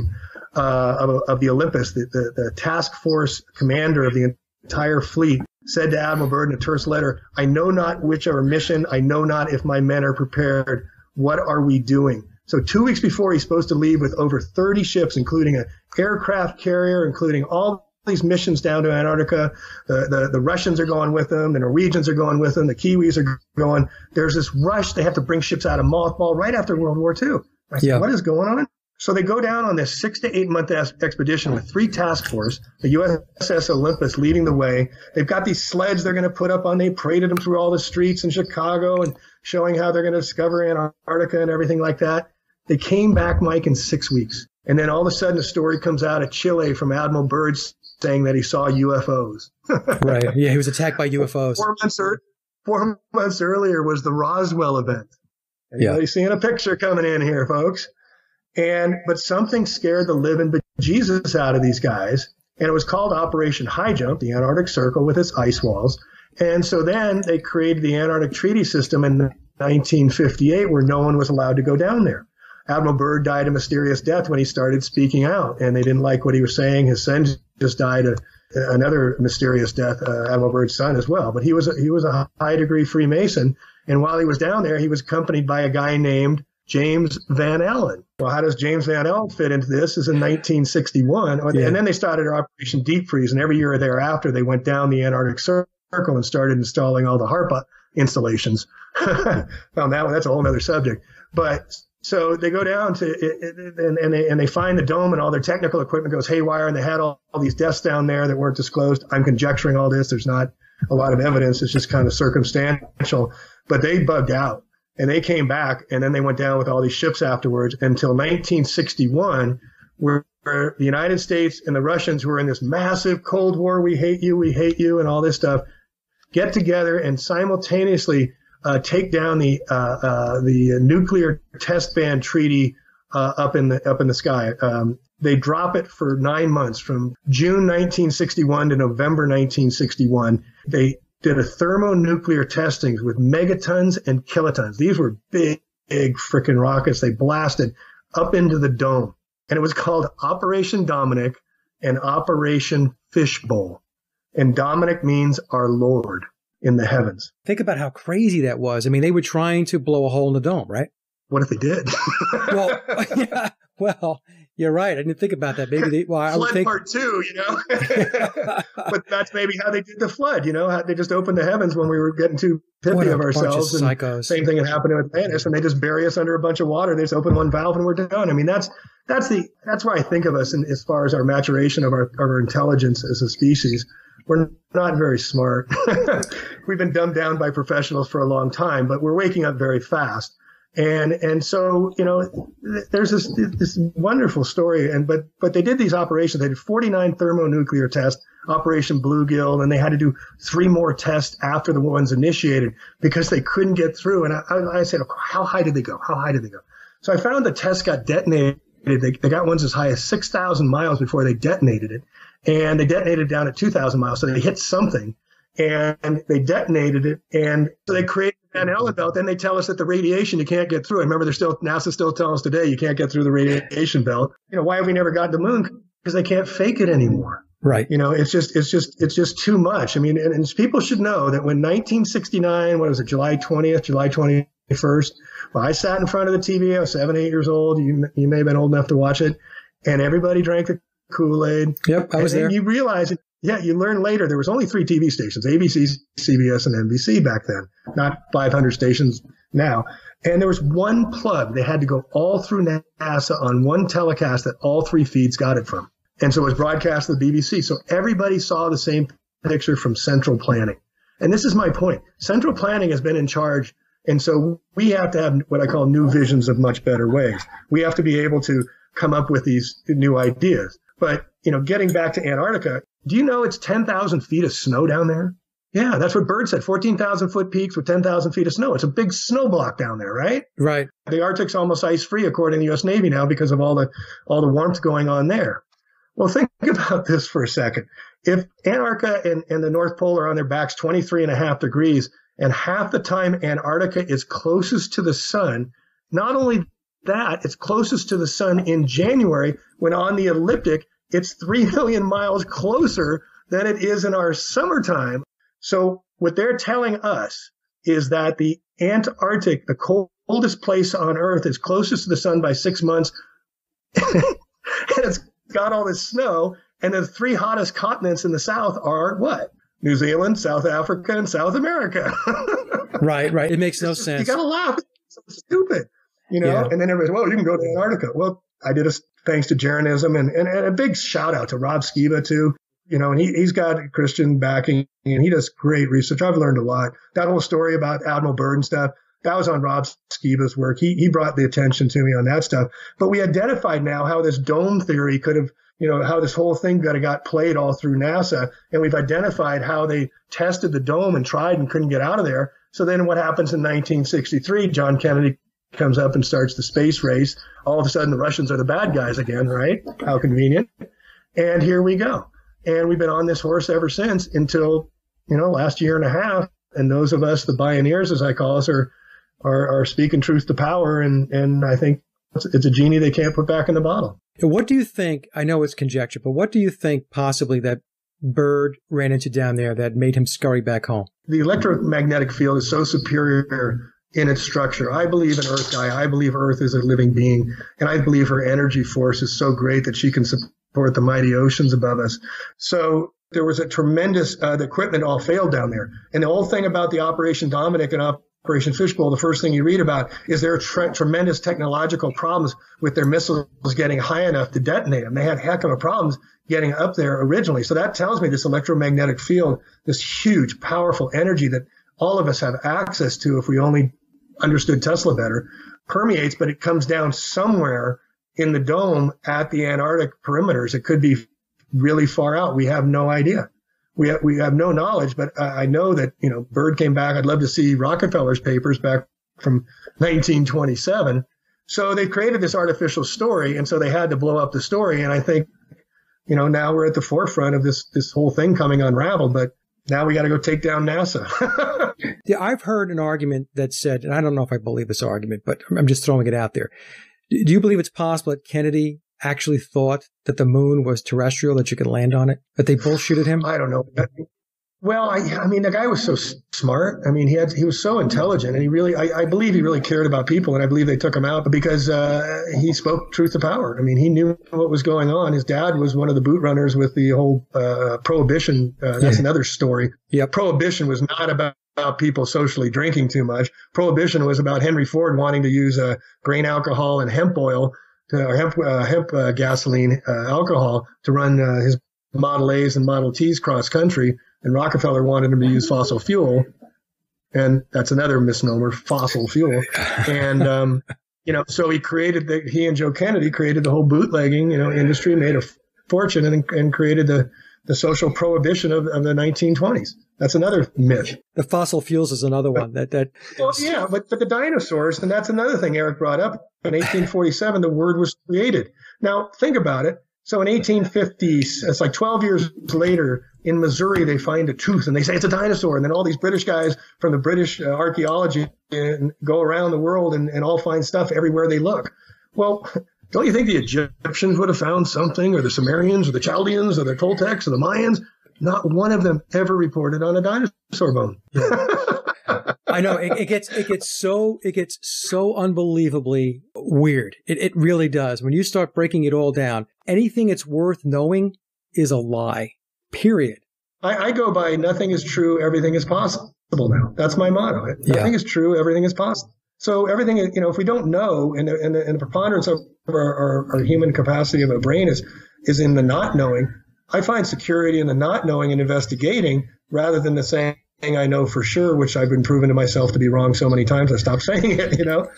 of the Olympus, the task force commander of the entire fleet, said to Admiral Byrd in a terse letter, "I know not which our mission. I know not if my men are prepared. What are we doing?" So 2 weeks before, he's supposed to leave with over 30 ships, including an aircraft carrier, including all these missions down to Antarctica. The Russians are going with them. The Norwegians are going with them. The Kiwis are going. There's this rush. They have to bring ships out of mothball right after World War II. I said, What is going on? So they go down on this 6 to 8 month expedition with 3 task force, the USS Olympus leading the way. They've got these sleds they're going to put up on. They paraded them through all the streets in Chicago and showing how they're going to discover Antarctica and everything like that. They came back, Mike, in 6 weeks. And then all of a sudden a story comes out of Chile from Admiral Byrd saying that he saw UFOs. Right. Yeah, he was attacked by UFOs. 4 months earlier was the Roswell event. Anybody seeing a picture coming in here, folks? But something scared the living bejesus out of these guys. And it was called Operation High Jump, the Antarctic Circle with its ice walls. And so then they created the Antarctic Treaty System in 1958 where no one was allowed to go down there. Admiral Byrd died a mysterious death when he started speaking out, and they didn't like what he was saying. His son just died another mysterious death, Admiral Byrd's son as well. But he was a high-degree Freemason, and while he was down there, he was accompanied by a guy named James Van Allen. Well, how does James Van Allen fit into this? Is in 1961, and then they started Operation Deep Freeze, and every year thereafter, they went down the Antarctic Circle and started installing all the HARPA installations. Found that one. That's a whole other subject. But so they go down to and they find the dome, and all their technical equipment goes haywire, and they had all these deaths down there that weren't disclosed. I'm conjecturing all this. There's not a lot of evidence. It's just kind of circumstantial. But they bugged out, and they came back, and then they went down with all these ships afterwards until 1961, where the United States and the Russians, who were in this massive Cold War, we hate you, and all this stuff, get together and simultaneously take down the nuclear test ban treaty up in the sky. They drop it for 9 months, from June 1961 to November 1961. They did a thermonuclear testings with megatons and kilotons. These were big freaking rockets. They blasted up into the dome, and it was called Operation Dominic and Operation Fishbowl. And Dominic means our Lord in the heavens. Think about how crazy that was. I mean, they were trying to blow a hole in the dome, right? What if they did? Well, you're right. I didn't think about that. Maybe I would think part two, But that's maybe how they did the flood. How they just opened the heavens when we were getting too pippy of ourselves. And psychos. Same thing had happened to Atlantis, and they just bury us under a bunch of water. They just open one valve and we're done. I mean, that's where I think of us, and as far as our maturation of our intelligence as a species. We're not very smart. We've been dumbed down by professionals for a long time, but we're waking up very fast. And so, there's this wonderful story. But they did these operations. They did 49 thermonuclear tests, Operation Bluegill, and they had to do 3 more tests after the ones initiated because they couldn't get through. And I said, how high did they go? How high did they go? So I found the test got detonated. They got ones as high as 6,000 miles before they detonated it. And they detonated down at 2,000 miles. So they hit something and they detonated it. And so they created the Van Allen belt. Then they tell us that the radiation, you can't get through. I remember NASA still telling us today, you can't get through the radiation belt. Why have we never gotten to the moon? Because they can't fake it anymore. Right. It's just too much. I mean, and people should know that when 1969, what was it, July 20th, July 21st, well, I sat in front of the TV. I was 7, 8 years old. You may have been old enough to watch it. And everybody drank the Kool-Aid. Yep, I was there. And you realize, you learn later there was only 3 TV stations, ABC, CBS, and NBC back then, not 500 stations now. And there was one plug. They had to go all through NASA on one telecast that all 3 feeds got it from. And so it was broadcast to the BBC. So everybody saw the same picture from central planning. And this is my point. Central planning has been in charge. And so we have to have what I call new visions of much better ways. We have to be able to come up with these new ideas. But, getting back to Antarctica, do you know it's 10,000 feet of snow down there? Yeah, that's what Byrd said, 14,000 foot peaks with 10,000 feet of snow. It's a big snow block down there, right? Right. The Arctic's almost ice-free, according to the U.S. Navy now, because of all the warmth going on there. Well, think about this for a second. If Antarctica and the North Pole are on their backs 23.5 degrees, and half the time Antarctica is closest to the sun, not only that, it's closest to the sun in January, when on the ecliptic, it's 3 million miles closer than it is in our summertime. So what they're telling us is that the Antarctic, the coldest place on Earth, is closest to the sun by 6 months. And it's got all this snow. And the 3 hottest continents in the south are what? New Zealand, South Africa, and South America. Right. It makes no sense. You got to laugh. It's so stupid. Yeah. And then everybody's, well, you can go to Antarctica. Well, I did it thanks to Jeranism, and a big shout out to Rob Skiba too. And he's got Christian backing, and he does great research. I've learned a lot. That whole story about Admiral Byrd and stuff, that was on Rob Skiba's work. He brought the attention to me on that stuff. But we identified now how this dome theory could have how this whole thing got played all through NASA. And we've identified how they tested the dome and tried and couldn't get out of there. So then what happens in 1963? John Kennedy comes up and starts the space race. All of a sudden, the Russians are the bad guys again, right? How convenient. And here we go. And we've been on this horse ever since until, last year and a half. And those of us, the pioneers, as I call us, are speaking truth to power. And I think it's a genie they can't put back in the bottle. What do you think, I know it's conjecture, but what do you think possibly that Byrd ran into down there that made him scurry back home? The electromagnetic field is so superior in its structure. I believe in Earth guy. I believe Earth is a living being. And I believe her energy force is so great that she can support the mighty oceans above us. So there was a tremendous, the equipment all failed down there. And the whole thing about the Operation Dominic and Operation Fishbowl, the first thing you read about is there are tremendous technological problems with their missiles getting high enough to detonate them. They had heck of a problems getting up there originally. So that tells me this electromagnetic field, this huge, powerful energy that all of us have access to if we only understood Tesla better, permeates, but it comes down somewhere in the dome at the Antarctic perimeters. It could be really far out. We have no idea. We have no knowledge, but I know that, Byrd came back. I'd love to see Rockefeller's papers back from 1927. So they created this artificial story, and so they had to blow up the story. And I think, now we're at the forefront of this whole thing coming unraveled, but now we got to go take down NASA. Yeah, I've heard an argument that said, and I don't know if I believe this argument, but I'm just throwing it out there. Do you believe it's possible that Kennedy actually thought that the moon was terrestrial, that you could land on it, that they bullshitted him? I don't know. Well, I mean, the guy was so smart. I mean, he was so intelligent, and I believe he really cared about people, and I believe they took him out because he spoke truth to power. I mean, he knew what was going on. His dad was one of the boot runners with the whole prohibition. That's another story. Yeah, prohibition was not about people socially drinking too much. Prohibition was about Henry Ford wanting to use grain alcohol and hemp oil, hemp gasoline alcohol to run his Model A's and Model T's cross country. And Rockefeller wanted him to use fossil fuel. And that's another misnomer, fossil fuel. And, so he and Joe Kennedy created the whole bootlegging, industry, made a fortune and created the social prohibition of the 1920s. That's another myth. The fossil fuels is another one. Well, yeah, but the dinosaurs, and that's another thing Eric brought up. In 1847, the word was created. Now, think about it. So in 1850, it's like 12 years later, in Missouri, they find a tooth and they say it's a dinosaur. And then all these British guys from the British archaeology go around the world and all find stuff everywhere they look. Well, don't you think the Egyptians would have found something, or the Sumerians, or the Chaldeans, or the Toltecs, or the Mayans? Not one of them ever reported on a dinosaur bone. Yeah. I know it gets so unbelievably weird. It really does. When you start breaking it all down, anything it's worth knowing is a lie. Period. I go by nothing is true, everything is possible now. That's my motto. Nothing is true, everything is possible. So everything, if we don't know, and the preponderance of our human capacity of a brain is in the not knowing, I find security in the not knowing and investigating rather than the saying I know for sure, which I've been proven to myself to be wrong so many times I stopped saying it, and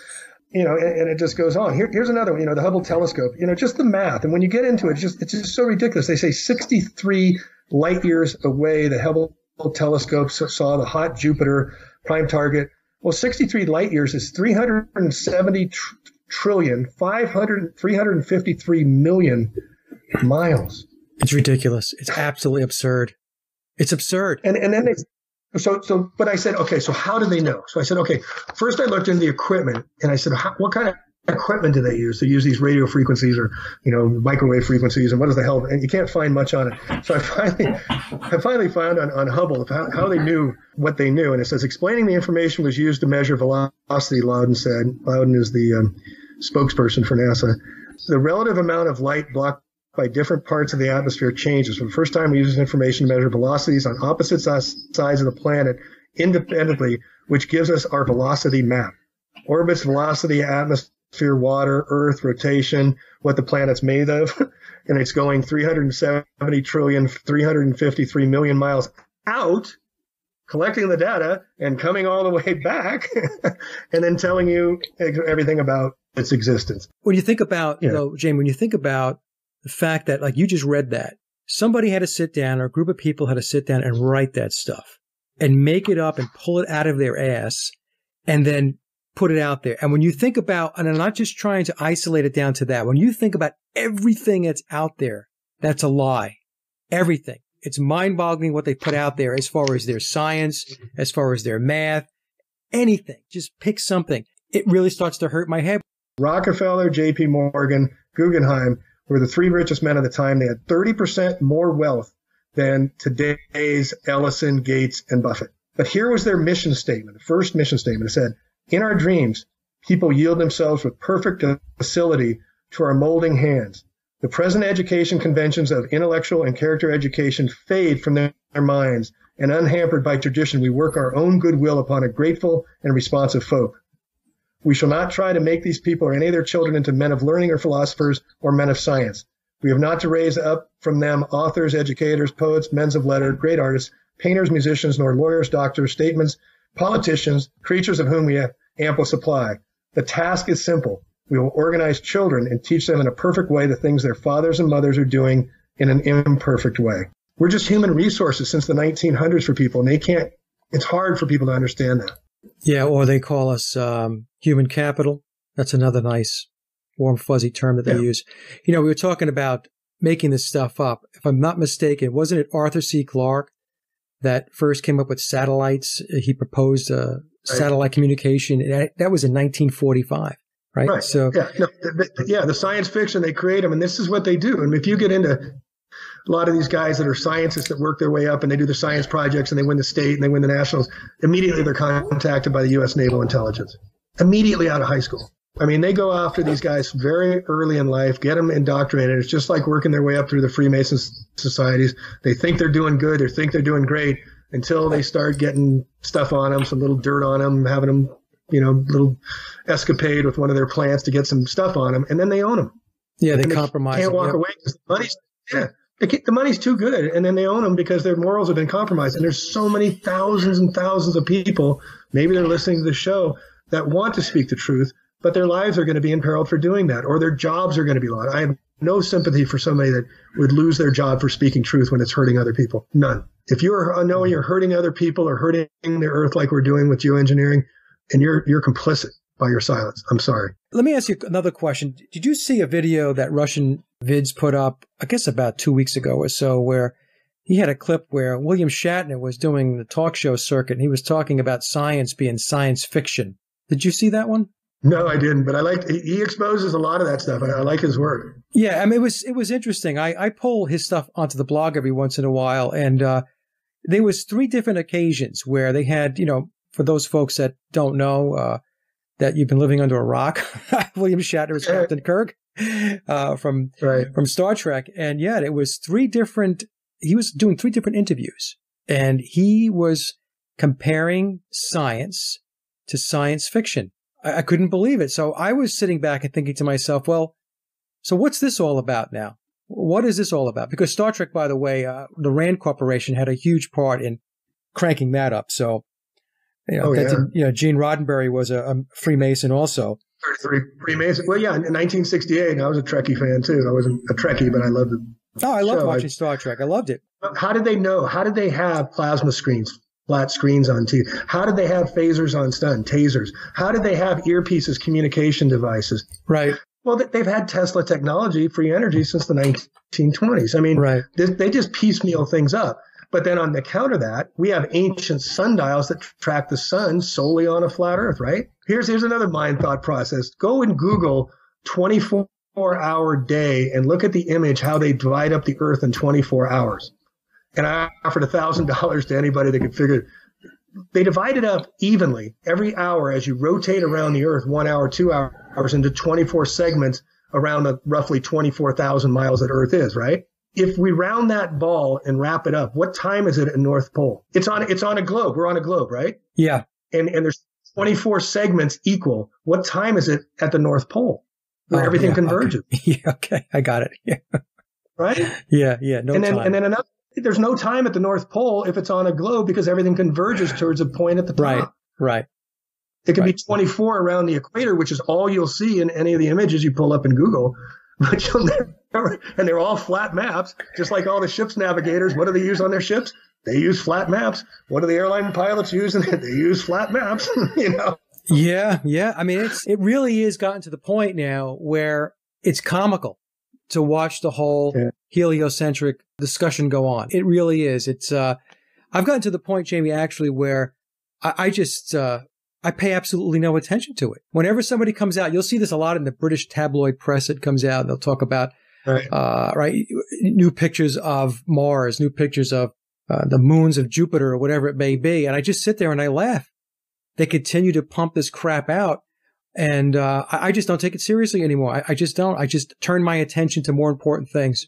it just goes on. Here's another one, the Hubble telescope, just the math. And when you get into it, it's just so ridiculous. They say 63 light years away, the Hubble telescope saw the hot Jupiter prime target. Well, 63 light years is 370 trillion, 353 million miles. It's ridiculous. It's absolutely absurd. It's absurd. And then but I said, okay, so how do they know? So I said, okay, first I looked into the equipment and I said, what kind of equipment do they use? They use these radio frequencies or, microwave frequencies, and what is the hell? And you can't find much on it. So I finally found on Hubble how they knew what they knew. And it says, explaining the information was used to measure velocity, Loudon said. Loudon is the spokesperson for NASA. The relative amount of light blocked by different parts of the atmosphere changes. For the first time, we use this information to measure velocities on opposite sides of the planet independently, which gives us our velocity map. Orbits, velocity, atmosphere, water, Earth, rotation, what the planet's made of. And it's going 370 trillion, 353 million miles out, collecting the data and coming all the way back and then telling you everything about its existence. When you think about, Jamie, when you think about the fact that, like you just read that, somebody had to sit down, or a group of people had to sit down and write that stuff and make it up and pull it out of their ass and then put it out there. And when you think about, and I'm not just trying to isolate it down to that, when you think about everything that's out there, that's a lie. Everything. It's mind-boggling what they put out there as far as their science, as far as their math, anything. Just pick something. It really starts to hurt my head. Rockefeller, J.P. Morgan, Guggenheim were the three richest men of the time. They had 30% more wealth than today's Ellison, Gates, and Buffett. But here was their mission statement, the first mission statement. It said, in our dreams, people yield themselves with perfect docility to our molding hands. The present education conventions of intellectual and character education fade from their minds, and unhampered by tradition, we work our own goodwill upon a grateful and responsive folk. We shall not try to make these people or any of their children into men of learning or philosophers or men of science. We have not to raise up from them authors, educators, poets, men of letters, great artists, painters, musicians, nor lawyers, doctors, statesmen, politicians, creatures of whom we have ample supply. The task is simple. We will organize children and teach them in a perfect way the things their fathers and mothers are doing in an imperfect way. We're just human resources since the 1900s for people, and it's hard for people to understand that. Yeah, or they call us human capital. That's another nice, warm, fuzzy term that they use. We were talking about making this stuff up. If I'm not mistaken, wasn't it Arthur C. Clarke that first came up with satellites? He proposed satellite communication. That was in 1945. Right. So, the science fiction, they create them, and this is what they do. And if you get into a lot of these guys that are scientists that work their way up and they do their science projects and they win the state and they win the nationals, immediately they're contacted by the U.S. Naval Intelligence, immediately out of high school. I mean, they go after these guys very early in life, get them indoctrinated. It's just like working their way up through the Freemason societies. They think they're doing good. They think they're doing great until they start getting stuff on them, some little dirt on them, having them, little escapade with one of their plants to get some stuff on them, and then they own them. Yeah, they compromise. Can't walk away because the money's too good, and then they own them because their morals have been compromised. And there's so many thousands and thousands of people, maybe they're listening to the show, that want to speak the truth, but their lives are going to be imperiled for doing that, or their jobs are going to be lost. I have no sympathy for somebody that would lose their job for speaking truth when it's hurting other people. None. If you're knowing you're hurting other people or hurting the earth like we're doing with geoengineering, and you're complicit by your silence. I'm sorry. Let me ask you another question. Did you see a video that Russian Vids put up, I guess about 2 weeks ago or so, where he had a clip where William Shatner was doing the talk show circuit, and he was talking about science being science fiction. Did you see that one? No, I didn't, but he exposes a lot of that stuff, and I like his work. Yeah, I mean, it was interesting. I pull his stuff onto the blog every once in a while, and there was 3 different occasions where they had, for those folks that don't know, that you've been living under a rock, William Shatner is Captain Kirk from Star Trek. And yet it was he was doing 3 different interviews, and he was comparing science to science fiction. I couldn't believe it. So I was sitting back and thinking to myself, well, so what's this all about now? What is this all about? Because Star Trek, by the way, the Rand Corporation had a huge part in cranking that up. So, Gene Roddenberry was a Freemason also. Freemason. Well, yeah, in 1968, I was a Trekkie fan too. I wasn't a Trekkie, but I loved it. Oh, I loved watching Star Trek. I loved it. How did they know? How did they have plasma screens, flat screens on TV? How did they have phasers on stun, tasers? How did they have earpieces, communication devices? Right. Well, they've had Tesla technology, free energy, since the 1920s. I mean, they just piecemeal things up. But then on the counter that, we have ancient sundials that track the sun solely on a flat earth, right? Here's another mind thought process. Go and Google 24-hour day and look at the image, how they divide up the earth in 24 hours. And I offered $1,000 to anybody that could figure it. They divide it up evenly every hour as you rotate around the earth, 1 hour, 2 hours, into 24 segments around the roughly 24,000 miles that earth is, right? If we round that ball and wrap it up, what time is it at North Pole? It's on a globe. We're on a globe, right? Yeah. And there's 24 segments equal. What time is it at the North Pole where everything converges? Okay. Yeah, okay. I got it. Yeah. Right? Yeah. No time. And then there's no time at the North Pole if it's on a globe because everything converges towards a point at the top. Right. It could be 24 around the equator, which is all you'll see in any of the images you pull up in Google. but you'll never, and they're all flat maps, just like all the ship's navigators. What do they use on their ships? They use flat maps. What do the airline pilots use? And they use flat maps, you know? Yeah. I mean, it really is gotten to the point now where it's comical to watch the whole heliocentric discussion go on. It really is. I've gotten to the point, Jamie, actually, where I pay absolutely no attention to it. Whenever somebody comes out, you'll see this a lot in the British tabloid press. It comes out, they'll talk about, new pictures of Mars, new pictures of the moons of Jupiter or whatever it may be. And I just sit there and I laugh. They continue to pump this crap out. And I just don't take it seriously anymore. I just don't. I just turn my attention to more important things.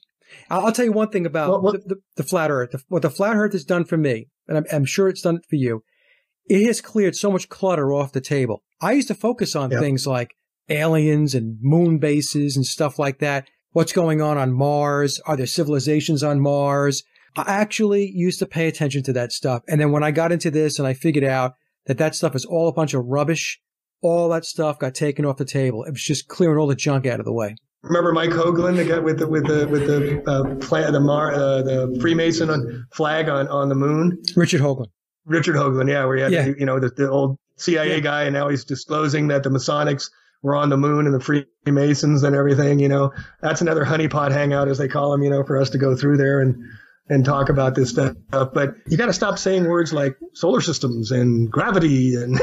I'll tell you one thing about the flat Earth. What the flat Earth has done for me, and I'm sure it's done for you, it has cleared so much clutter off the table. I used to focus on things like aliens and moon bases and stuff like that. What's going on Mars? Are there civilizations on Mars? I actually used to pay attention to that stuff. And then when I got into this and I figured out that stuff is all a bunch of rubbish, all that stuff got taken off the table. It was just clearing all the junk out of the way. Remember Mike Hoagland, the guy with the Freemason flag on the moon? Richard Hoagland, yeah, where he had the old CIA guy, and now he's disclosing that the Masonics were on the moon and the Freemasons and everything. You know, that's another honeypot hangout, as they call them. You know, for us to go through there and talk about this stuff. But you got to stop saying words like solar systems and gravity and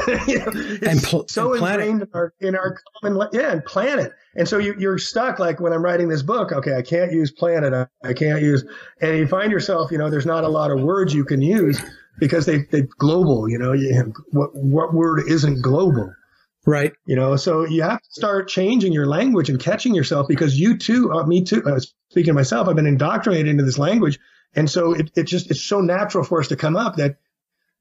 so ingrained in our common and planet. And so you're stuck, like when I'm writing this book, okay, I can't use planet, I can't use, and you find yourself, there's not a lot of words you can use because they global, what word isn't global? Right. So you have to start changing your language and catching yourself, because you too, me too, speaking of myself, I've been indoctrinated into this language. And so it's so natural for us to come up that,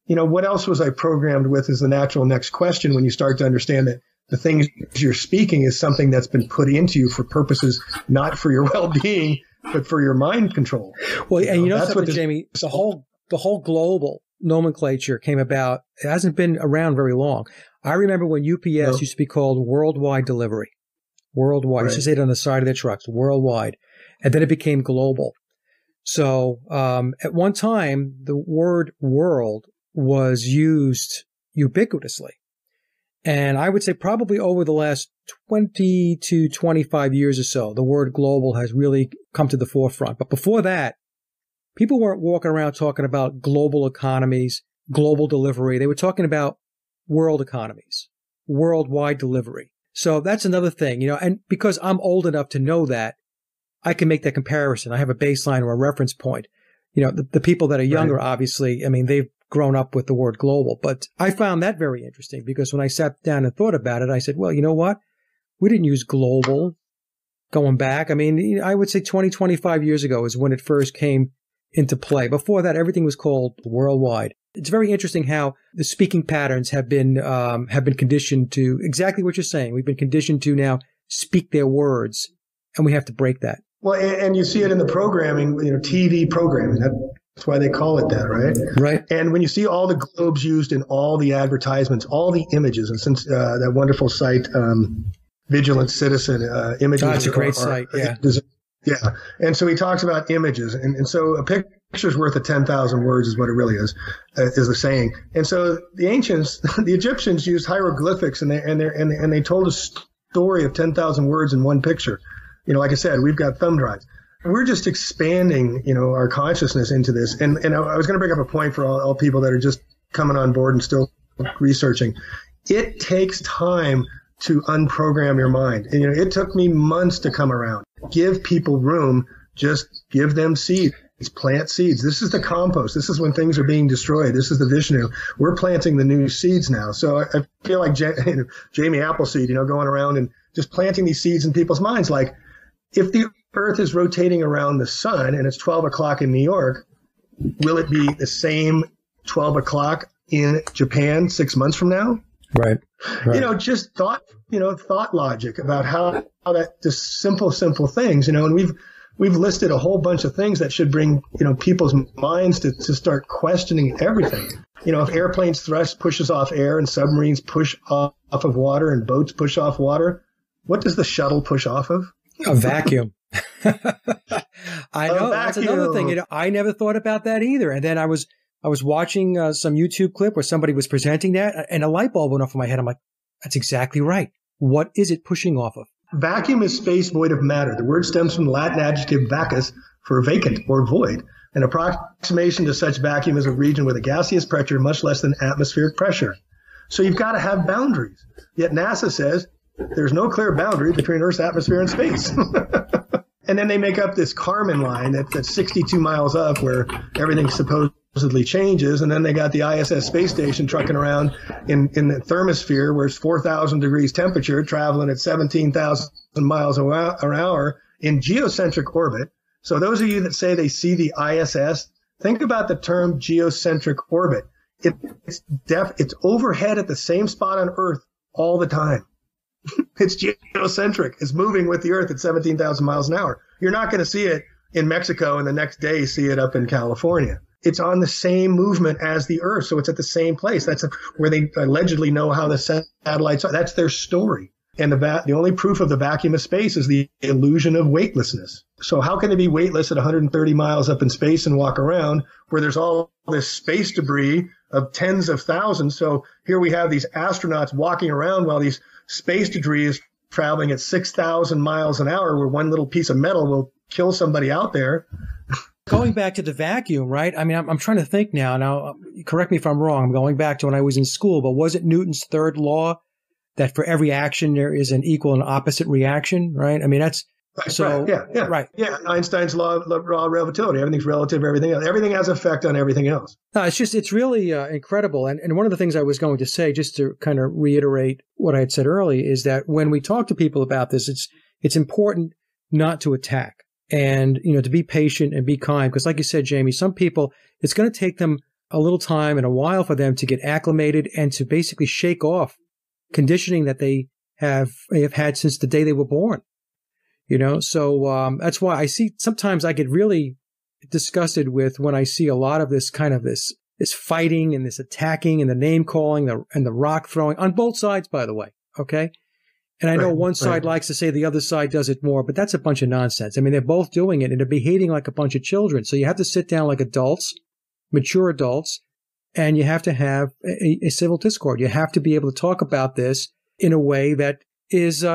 what else was I programmed with is the natural next question when you start to understand that the things you're speaking is something that's been put into you for purposes not for your well-being, but for your mind control. Well, and that's something, Jamie, the whole global nomenclature came about. It hasn't been around very long. I remember when UPS used to be called Worldwide Delivery. Worldwide. Right. Used to say it on the side of their trucks, worldwide. And then it became global. So at one time, the word world was used ubiquitously. And I would say probably over the last 20 to 25 years or so, the word global has really come to the forefront. But before that, people weren't walking around talking about global economies, global delivery. They were talking about world economies, worldwide delivery. So that's another thing, and because I'm old enough to know that, I can make that comparison. I have a baseline or a reference point. The people that are younger, obviously, they've grown up with the word global. But I found that very interesting, because when I sat down and thought about it, I said, well, you know what? We didn't use global going back. I would say 20, 25 years ago is when it first came into play. Before that, everything was called worldwide. It's very interesting how the speaking patterns have been conditioned to exactly what you're saying. We've been conditioned to now speak their words, and we have to break that. Well, and you see it in the programming, TV programming. That's why they call it that, right? Right. And when you see all the globes used in all the advertisements, all the images, and since that wonderful site, Vigilant Citizen, images. That's a great site, yeah. Yeah. And so he talks about images. And so a picture's worth of 10,000 words is what it really is the saying. And so the ancients, the Egyptians used hieroglyphics, and they told a story of 10,000 words in one picture. Like I said, we've got thumb drives. We're just expanding, our consciousness into this. And I was going to bring up a point for all people that are just coming on board and still researching. It takes time to unprogram your mind. And, it took me months to come around. Give people room. Just give them seeds. Plant seeds. This is the compost. This is when things are being destroyed. This is the Vishnu. We're planting the new seeds now. So I feel like Jamie Appleseed, going around and just planting these seeds in people's minds. Like, if the Earth is rotating around the sun and it's 12 o'clock in New York, will it be the same 12 o'clock in Japan 6 months from now? Right. Just thought logic about how that just simple things, and we've listed a whole bunch of things that should bring, people's minds to start questioning everything. If airplanes thrust pushes off air and submarines push off of water and boats push off water, what does the shuttle push off of? A vacuum. I know that's another thing. I never thought about that either. And then I was watching some YouTube clip where somebody was presenting that, and a light bulb went off in my head. I'm like, that's exactly right. What is it pushing off of? Vacuum is space void of matter. The word stems from the Latin adjective vacus for vacant or void. An approximation to such vacuum is a region with a gaseous pressure much less than atmospheric pressure. So you've got to have boundaries. Yet NASA says there's no clear boundary between Earth's atmosphere and space. And then they make up this Kármán line that's 62 miles up where everything supposedly changes. And then they got the ISS space station trucking around in the thermosphere where it's 4,000 degrees temperature, traveling at 17,000 miles an hour in geocentric orbit. So those of you that say they see the ISS, think about the term geocentric orbit. It's overhead at the same spot on Earth all the time. It's geocentric. It's moving with the Earth at 17,000 miles an hour. You're not going to see it in Mexico and the next day see it up in California. It's on the same movement as the Earth, so it's at the same place. That's where they allegedly know how the satellites are. That's their story. And the only proof of the vacuum of space is the illusion of weightlessness. So how can it be weightless at 130 miles up in space and walk around where there's all this space debris of tens of thousands? So here we have these astronauts walking around while these space debris is traveling at 6,000 miles an hour, where one little piece of metal will kill somebody out there. Going back to the vacuum, right? I mean, I'm trying to think now. Now, correct me if I'm wrong. I'm going back to when I was in school, but was it Newton's third law that for every action there is an equal and opposite reaction, right? I mean, that's right, so right, yeah. Right. Yeah, Einstein's law of relativity. Everything's relative. Everything has effect on everything else. No, it's really incredible. And one of the things I was going to say, just to kind of reiterate what I had said earlier, is that when we talk to people about this, it's important not to attack and, to be patient and be kind. Because like you said, Jamie, some people, it's going to take them a little time and a while for them to get acclimated and to basically shake off conditioning that they have had since the day they were born. So that's why sometimes I get really disgusted with when I see a lot of this kind of this fighting and this attacking and the name calling and the rock throwing on both sides, by the way. Okay. And I know one side likes to say the other side does it more, but that's a bunch of nonsense. I mean, they're both doing it and they're behaving like a bunch of children. So you have to sit down like adults, mature adults, and you have to have a civil discord. You have to be able to talk about this in a way that is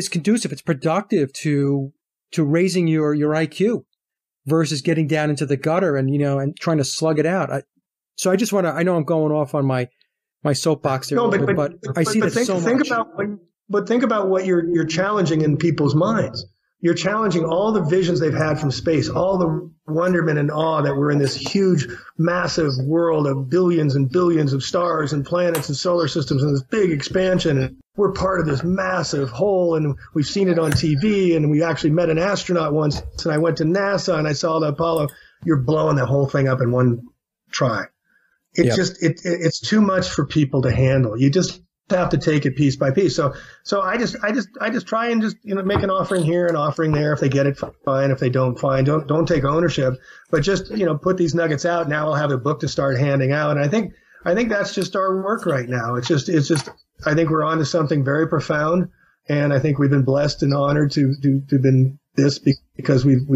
conducive. It's productive to raising your IQ versus getting down into the gutter and trying to slug it out. So I just want to, I know I'm going off on my soapbox there, but I see that so much. Think about what you're challenging in people's minds. You're challenging all the visions they've had from space, all the wonderment and awe that we're in this huge, massive world of billions and billions of stars and planets and solar systems and this big expansion. And we're part of this massive whole, and we've seen it on TV, and we actually met an astronaut once, and I went to NASA and I saw the Apollo. You're blowing that whole thing up in one try. It's too much for people to handle. You just have to take it piece by piece. So I just try and just make an offering here and offering there. If they get it, fine. If they don't, fine. Don't take ownership, but just put these nuggets out. Now I'll have a book to start handing out. And I think that's just our work right now. It's just I think we're on to something very profound, and I think we've been blessed and honored to been this because we've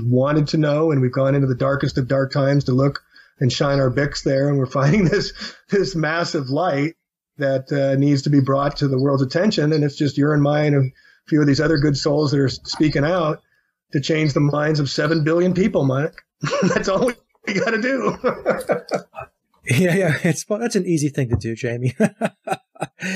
wanted to know, and we've gone into the darkest of dark times to look and shine our Bics there, and we're finding this massive light that needs to be brought to the world's attention. And it's just your and mine and a few of these other good souls that are speaking out to change the minds of 7 billion people, Mike. That's all we got to do. Yeah. That's an easy thing to do, Jamie.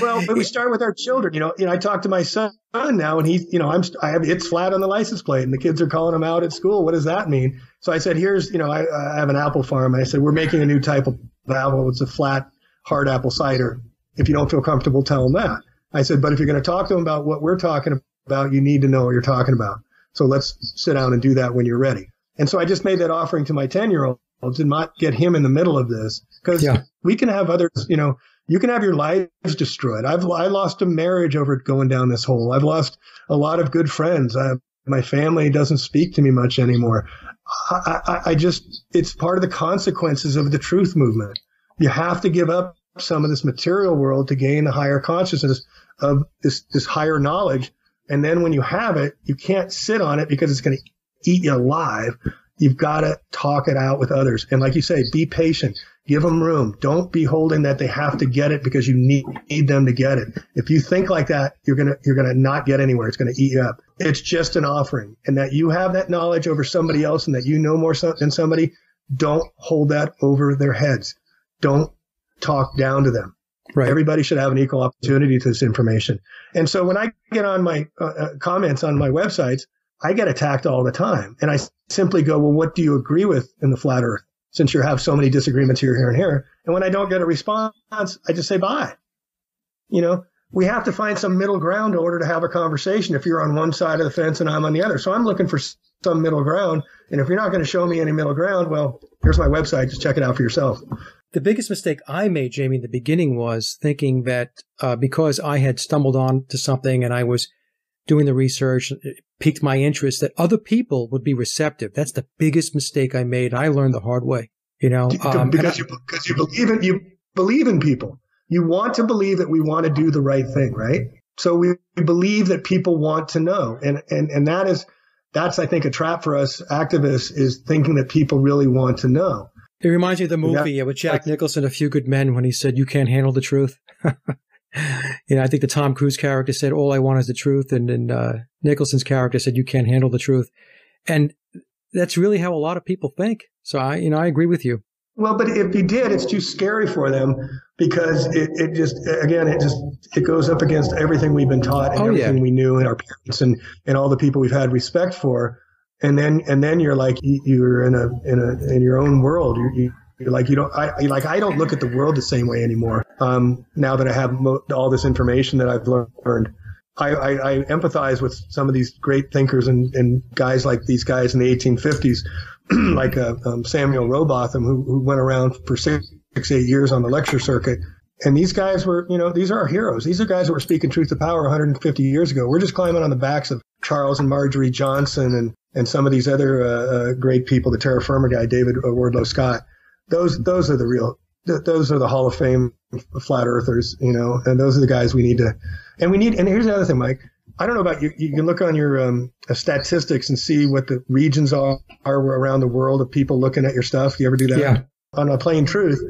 Well, but we start with our children. I talk to my son now, and he's, it's flat on the license plate, and the kids are calling him out at school. What does that mean? So I said, here's, I have an apple farm. And I said, we're making a new type of apple. It's a flat, hard apple cider. If you don't feel comfortable, tell them that. I said, but if you're going to talk to them about what we're talking about, you need to know what you're talking about. So let's sit down and do that when you're ready. And so I just made that offering to my 10-year-old to not get him in the middle of this, because we can have others, you can have your lives destroyed. I lost a marriage over going down this hole. I've lost a lot of good friends. My family doesn't speak to me much anymore. It's part of the consequences of the truth movement. You have to give up some of this material world to gain a higher consciousness of this higher knowledge. And then when you have it, you can't sit on it because it's going to eat you alive. You've got to talk it out with others. And like you say, be patient. Give them room. Don't be holding that they have to get it because you need them to get it. If you think like that, you're going to not get anywhere. It's going to eat you up. It's just an offering. And that you have that knowledge over somebody else and that you know more than somebody, don't hold that over their heads. Don't talk down to them. Right. Everybody should have an equal opportunity to this information. And so when I get on my comments on my websites, I get attacked all the time. And I simply go, well, what do you agree with in the flat earth? Since you have so many disagreements here, here, and here. And when I don't get a response, I just say bye. You know, we have to find some middle ground in order to have a conversation if you're on one side of the fence and I'm on the other. So I'm looking for some middle ground. And if you're not going to show me any middle ground, well, here's my website. Just check it out for yourself. The biggest mistake I made, Jamie, in the beginning was thinking that because I had stumbled on to something and I was doing the research, it piqued my interest, that other people would be receptive. That's the biggest mistake I made. I learned the hard way, you know. Because you believe in people. You want to believe that we want to do the right thing, right? So we believe that people want to know. And that's, I think, a trap for us activists, is thinking that people really want to know. It reminds me of the movie with Jack Nicholson, A Few Good Men, when he said, "You can't handle the truth." You know, I think the Tom Cruise character said, "All I want is the truth." And Nicholson's character said, "You can't handle the truth." And that's really how a lot of people think. So I agree with you. Well, but if he did, it's too scary for them because it goes up against everything we've been taught and everything we knew, and our parents and all the people we've had respect for. And then you're like, you're in your own world. You're like, I don't look at the world the same way anymore. Now that I have all this information that I've learned, I empathize with some of these great thinkers and guys like these guys in the 1850s, like Samuel Rowbotham, who went around for 8 years on the lecture circuit. And these guys were, these are our heroes. These are guys who were speaking truth to power 150 years ago. We're just climbing on the backs of Charles and Marjorie Johnson and some of these other great people, the terra firma guy, David Wardlow Scott. Those are the Hall of Fame flat earthers, and those are the guys we need to, and here's the other thing, Mike. I don't know about you. You can look on your statistics and see what the regions are around the world of people looking at your stuff. You ever do that? Yeah. On A Plain Truth,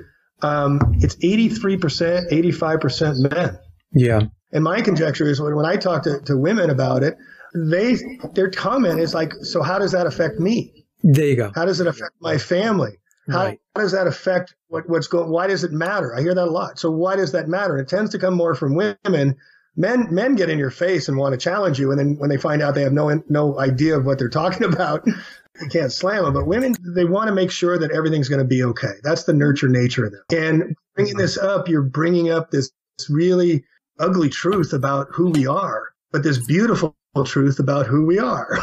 it's 83%, 85% men. Yeah. And my conjecture is when I talk to women about it, their comment is like, so how does that affect me? There you go. How does it affect my family? How does that affect what's going? Why does it matter? I hear that a lot. So why does that matter? It tends to come more from women. Men get in your face and want to challenge you, and then when they find out they have no idea of what they're talking about, you can't slam them. But women, they want to make sure that everything's going to be okay. That's the nurture nature of them. And bringing this up, you're bringing up this really ugly truth about who we are, but this beautiful truth about who we are.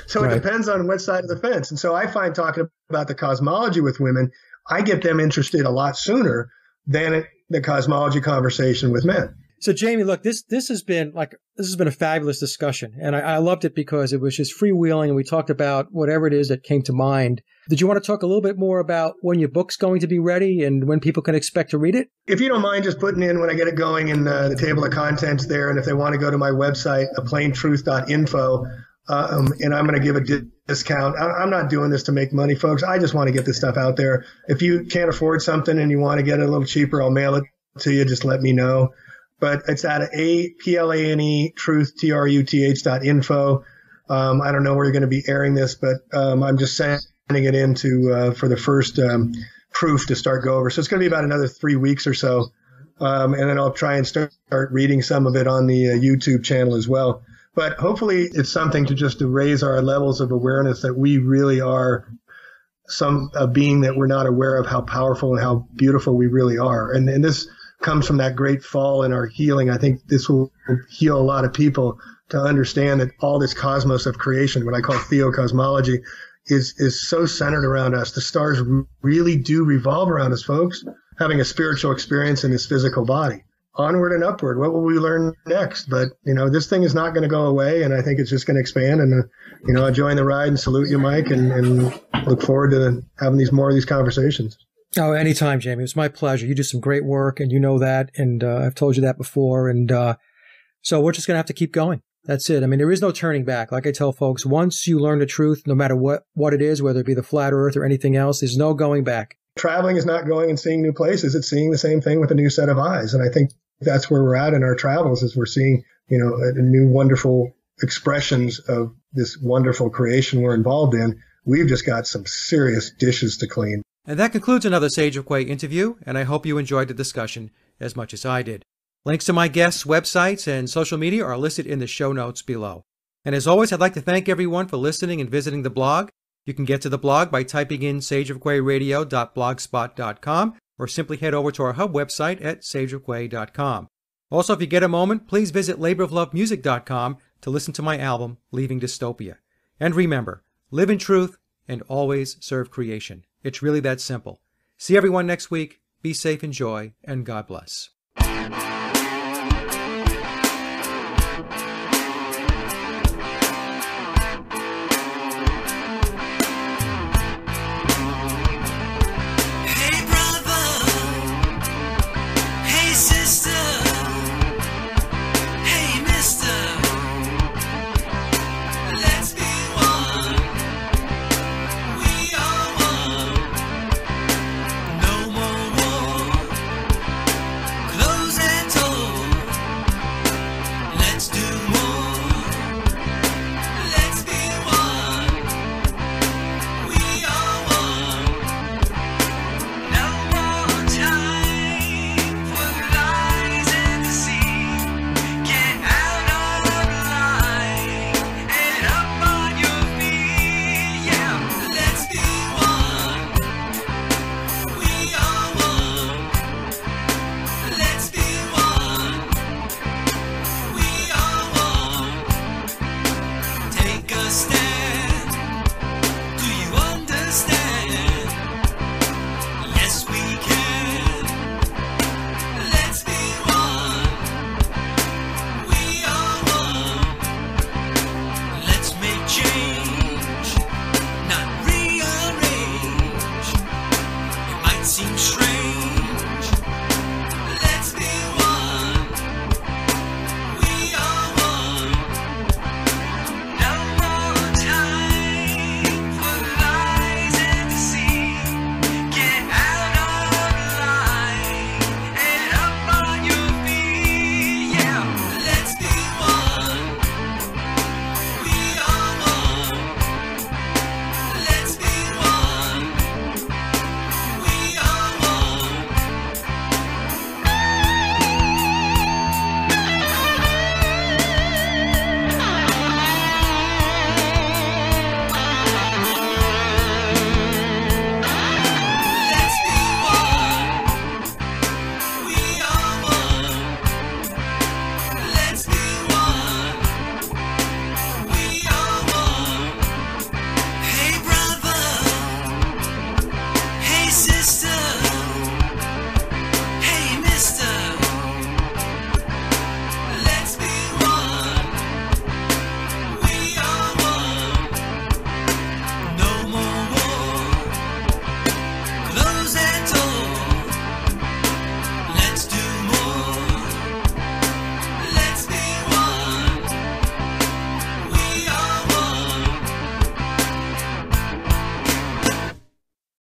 So it depends on what side of the fence. And so I find talking about the cosmology with women, I get them interested a lot sooner than the cosmology conversation with men. So Jamie, look, this has been a fabulous discussion, and I loved it because it was just freewheeling, and we talked about whatever it is that came to mind. Did you want to talk a little bit more about when your book's going to be ready and when people can expect to read it? If you don't mind just putting in when I get it going in the table of contents there, and if they want to go to my website, aplaintruth.info, and I'm going to give a discount. I'm not doing this to make money, folks. I just want to get this stuff out there. If you can't afford something and you want to get it a little cheaper, I'll mail it to you. Just let me know. But it's at APLANE truth, TRUTH.info. I don't know where you're going to be airing this, but I'm just sending it in for the first proof to start go over. So it's going to be about another 3 weeks or so. And then I'll try and start reading some of it on the YouTube channel as well. But hopefully it's something to raise our levels of awareness that we really are a being that we're not aware of how powerful and how beautiful we really are. And this comes from that great fall in our healing. I think this will heal a lot of people to understand that all this cosmos of creation, what I call theocosmology, is so centered around us. The stars really do revolve around us, folks, having a spiritual experience in this physical body. Onward and upward. What will we learn next? But, this thing is not going to go away, and I think it's just going to expand. And, I join the ride and salute you, Mike, and look forward to having more of these conversations. Oh, anytime, Jamie. It's my pleasure. You do some great work, and you know that, and I've told you that before. And so we're just going to have to keep going. That's it. I mean, there is no turning back. Like I tell folks, once you learn the truth, no matter what it is, whether it be the flat earth or anything else, there's no going back. Traveling is not going and seeing new places. It's seeing the same thing with a new set of eyes. And I think that's where we're at in our travels, is we're seeing, new wonderful expressions of this wonderful creation we're involved in. We've just got some serious dishes to clean. And that concludes another Sage of Quay interview, and I hope you enjoyed the discussion as much as I did. Links to my guests' websites and social media are listed in the show notes below. And as always, I'd like to thank everyone for listening and visiting the blog. You can get to the blog by typing in sageofquayradio.blogspot.com or simply head over to our hub website at sageofquay.com. Also, if you get a moment, please visit laboroflovemusic.com to listen to my album, Leaving Dystopia. And remember, live in truth and always serve creation. It's really that simple. See everyone next week. Be safe, enjoy, and God bless.